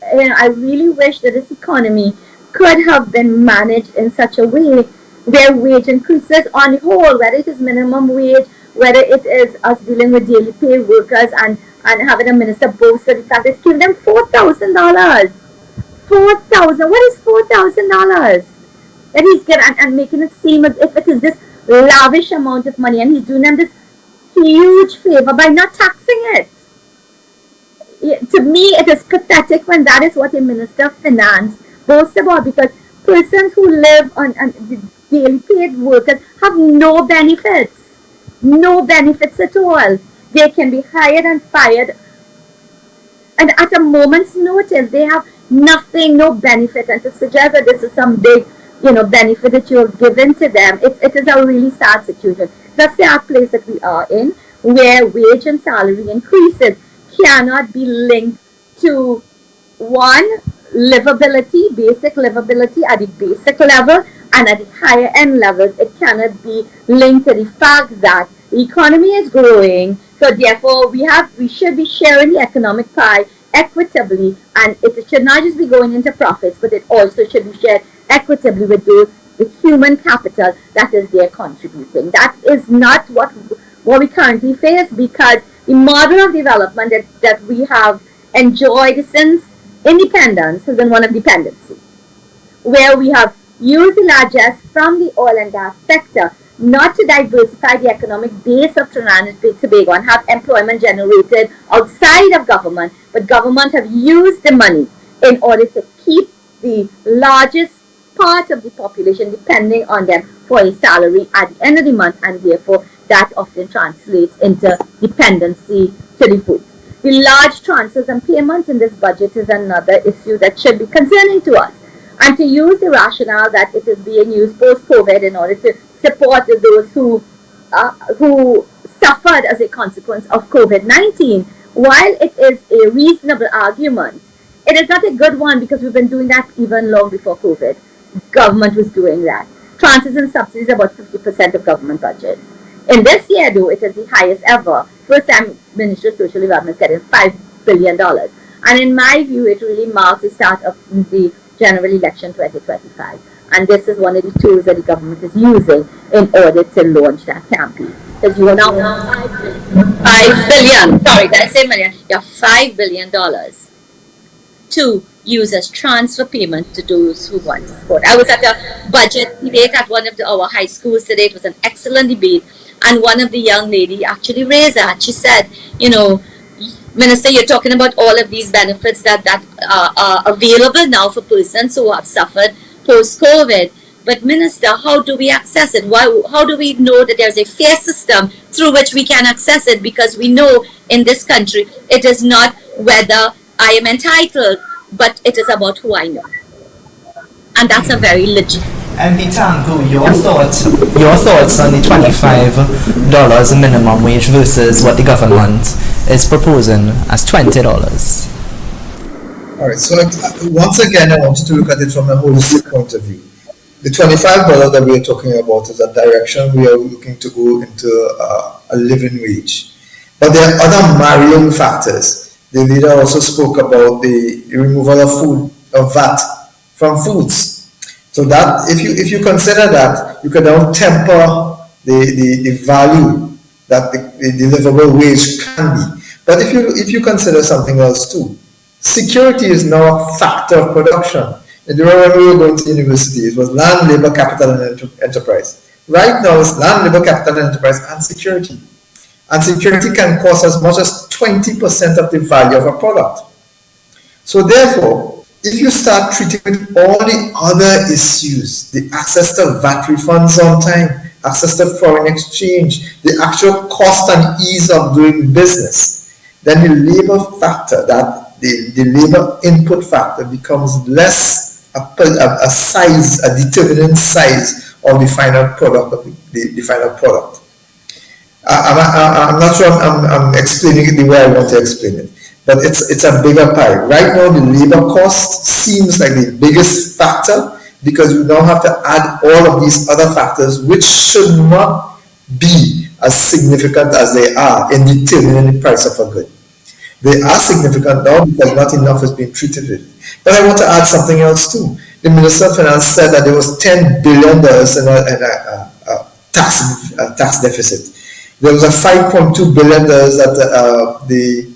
I really wish that this economy could have been managed in such a way where wage increases on the whole, whether it is minimum wage, whether it is us dealing with daily pay workers and having a minister boast of the fact that it's giving them $4,000. $4,000. What is $4,000? That he's giving and making it seem as if it is this lavish amount of money, and he's doing them this huge favor by not taxing it. to me, it is pathetic when that is what a Minister of Finance boasts about, because persons who live on the daily paid workers have no benefits. No benefits at all. They can be hired and fired, and at a moment's notice, they have nothing, no benefit. And to suggest that this is some big, benefit that you're giving to them, it is a really sad situation. It's a sad place that we are in, where wage and salary increases cannot be linked to one, livability, basic livability at the basic level, and at the higher end levels, it cannot be linked to the fact that the economy is growing. So therefore, we should be sharing the economic pie equitably, and it should not just be going into profits, but it also should be shared equitably with those with human capital that is there contributing. That is not what we currently face, because the model of development that we have enjoyed since independence has been one of dependency, where we have used the largesse from the oil and gas sector not to diversify the economic base of Trinidad and Tobago and have employment generated outside of government, but government have used the money in order to keep the largest part of the population depending on them for a salary at the end of the month, and therefore that often translates into dependency to the food. The large transfers and payments in this budget is another issue that should be concerning to us. And to use the rationale that it is being used post-COVID in order to support those who suffered as a consequence of COVID-19, while it is a reasonable argument, it is not a good one, because we've been doing that even long before COVID. Government was doing that. Transfers and subsidies are about 50% of government budget. In this year, though, it is the highest ever. First time Ministry of Social Development is getting $5 billion. And in my view, it really marks the start of the general election 2025. And this is one of the tools that the government is using in order to launch that campaign. Because you are now $5 billion. Sorry, did I say million? You have $5 billion to use as transfer payment to those who want to support. I was at a budget debate at one of our high schools today. It was an excellent debate. And one of the young lady actually raised that. She said, Minister, you're talking about all of these benefits that are available now for persons who have suffered post-COVID. But Minister, how do we access it? How do we know that there's a fair system through which we can access it? Because we know in this country, it is not whether I am entitled, but it is about who I know. And that's a very legit. MP Tancoo, your thoughts on the $25 minimum wage versus what the government is proposing as $20? All right, so once again, I want you to look at it from a holistic point of view. The $25 that we are talking about is a direction we are looking to go into a living wage. But there are other marrying factors. The leader also spoke about the removal of VAT from foods. So that if you consider that, you can now temper the value that the livable wage can be. But if you consider something else too, security is now a factor of production. And you remember when we were going to university, it was land, labor, capital, and enterprise. Right now, it's land, labor, capital, and enterprise, and security. And security can cost as much as 20% of the value of a product. So therefore, if you start treating with all the other issues, the access to VAT refunds on time, access to foreign exchange, the actual cost and ease of doing business, then the labor factor, that the labor input factor becomes less a size, a determinant size of the final product of the final product. I'm not sure I'm explaining it the way I want to explain it, but it's a bigger pie. Right now, the labor cost seems like the biggest factor, because you now have to add all of these other factors, which should not be as significant as they are in determining the price of a good. They are significant now because not enough is being treated with it. But I want to add something else too. The Minister of Finance said that there was $10 billion in a tax deficit. There was a $5.2 billion that the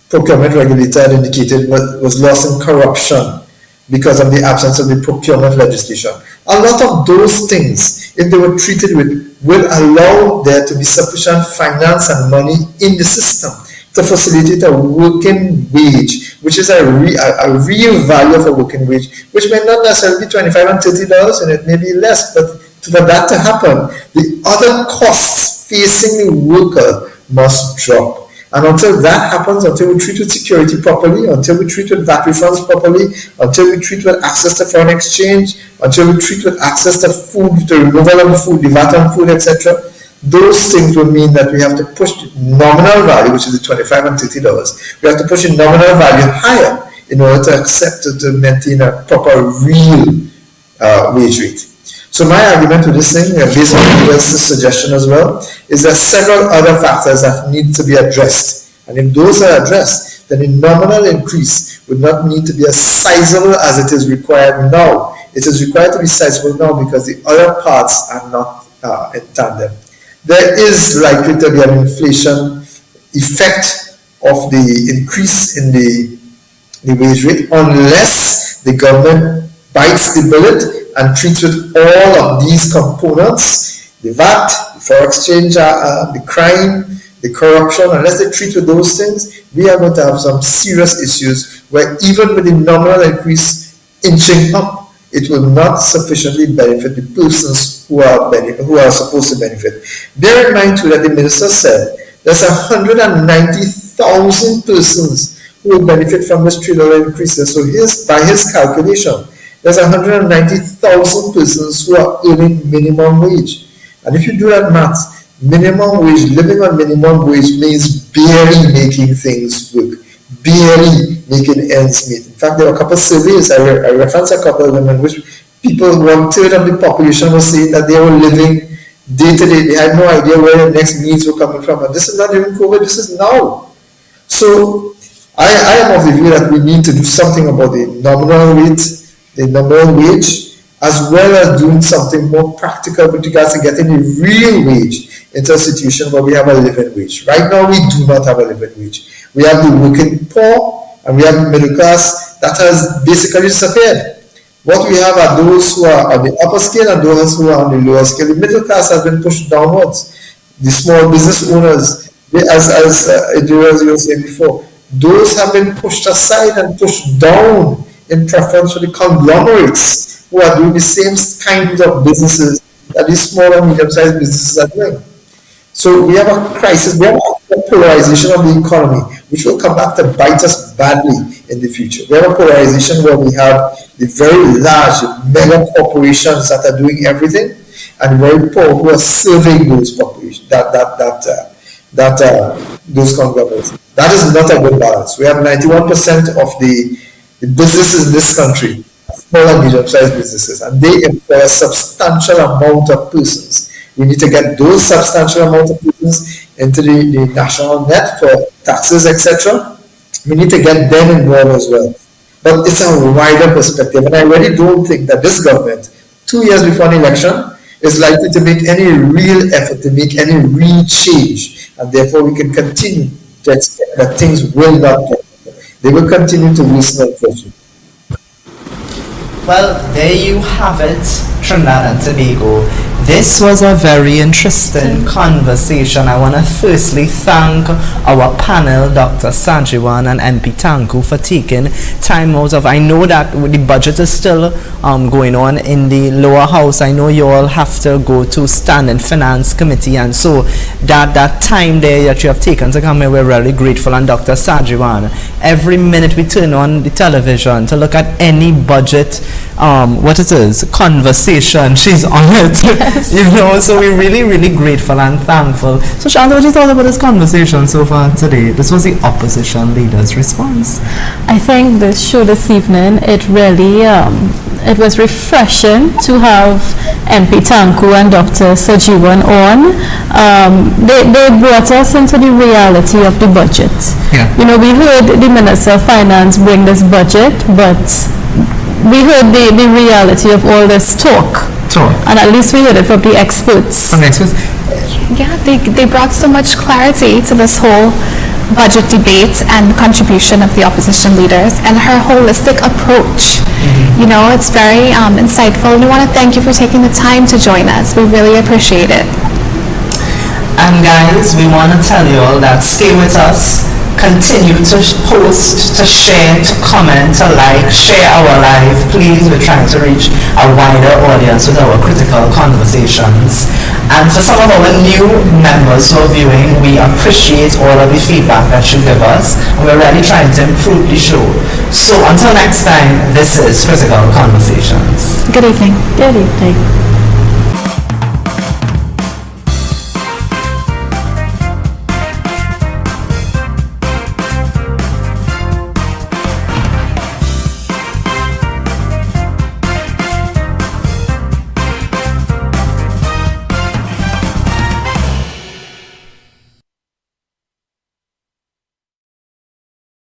procurement regulator had indicated was lost in corruption because of the absence of the procurement legislation. A lot of those things, if they were treated with, will allow there to be sufficient finance and money in the system to facilitate a working wage, which is a real value of a working wage, which may not necessarily be $25 and $30, and it may be less, but for that to happen, the other costs facing the worker must drop. And until that happens, until we treat with security properly, until we treat with VAT refunds properly, until we treat with access to foreign exchange, until we treat with access to food, the removal of the food, the VAT on food, etc., those things will mean that we have to push the nominal value, which is the $25 and $30. We have to push the nominal value higher in order to accept to maintain a proper real wage rate. So my argument with this thing, based on the suggestion as well, is that several other factors that need to be addressed. And if those are addressed, then the nominal increase would not need to be as sizable as it is required now. It is required to be sizable now because the other parts are not in tandem. There is likely to be an inflation effect of the increase in the wage rate unless the government bites the bullet and treats with all of these components, the VAT, the foreign exchange, the crime, the corruption. Unless they treat with those things, we are going to have some serious issues where even with the nominal increase inching up, it will not sufficiently benefit the persons who are supposed to benefit. Bear in mind too that the minister said there's 190,000 persons who will benefit from this $3 increases. So by his calculation, there's 190,000 persons who are earning minimum wage. And if you do that math, minimum wage, living on minimum wage means barely making things work, barely making ends meet. In fact, there were a couple of surveys, I referenced a couple of them, in which people, 1/3 of the population was saying that they were living day to day. They had no idea where their next needs were coming from. And this is not even COVID, this is now. So I am of the view that we need to do something about the nominal rate, the nominal wage, as well as doing something more practical with regards to getting a real wage into a situation where we have a living wage. Right now, we do not have a living wage. We have the working poor and we have the middle class that has basically disappeared. What we have are those who are on the upper scale and those who are on the lower scale. The middle class has been pushed downwards. The small business owners, as Indera was saying before, those have been pushed aside and pushed down in preference for the conglomerates who are doing the same kinds of businesses that these small and medium-sized businesses are doing. So we have a crisis, we have a polarization of the economy, which will come back to bite us badly in the future. We have a polarization where we have the very large mega corporations that are doing everything, and the very poor who are serving those corporations, those conglomerates. That is not a good balance. We have 91% of the businesses in this country, small and medium-sized businesses, and they employ a substantial amount of persons. We need to get those substantial amount of persons into the national net for taxes, etc. We need to get them involved as well. But it's a wider perspective, and I really don't think that this government, 2 years before an election, is likely to make any real effort to make any real change, and therefore we can continue to expect that things will not get better. They will continue to worsen, unfortunately. Well, there you have it, Trinidad and Tobago. This was a very interesting conversation. I want to firstly thank our panel, Dr. Sagewan and MP Tancoo, for taking time out of, I know that the budget is still going on in the lower house. I know you all have to go to Standing Finance Committee, and so that time there that you have taken to come here, we're really grateful. And Dr. Sagewan, every minute we turn on the television to look at any budget, conversation, she's on it. Yes. You know, so we're really, really grateful and thankful. So Shanta, what do you thought about this conversation so far today? This was the opposition leader's response. I think this show this evening, it really, it was refreshing to have MP Tancoo and Dr. Sagewan on. They brought us into the reality of the budget. Yeah. You know, we heard the Minister of Finance bring this budget, but we heard the reality of all this talk. And at least we heard it from the experts. Yeah, they brought so much clarity to this whole budget debate and contribution of the opposition leaders and her holistic approach. Mm-hmm. You know, it's very insightful, and we want to thank you for taking the time to join us. We really appreciate it. And guys, we want to tell you all that stay with us. continue to post, to share, to comment, to like, share our live. Please, we're trying to reach a wider audience with our critical conversations. And for some of our new members who are viewing, we appreciate all of the feedback that you give us, and we're really trying to improve the show. So until next time, this is Critical Conversations. Good evening. Good evening.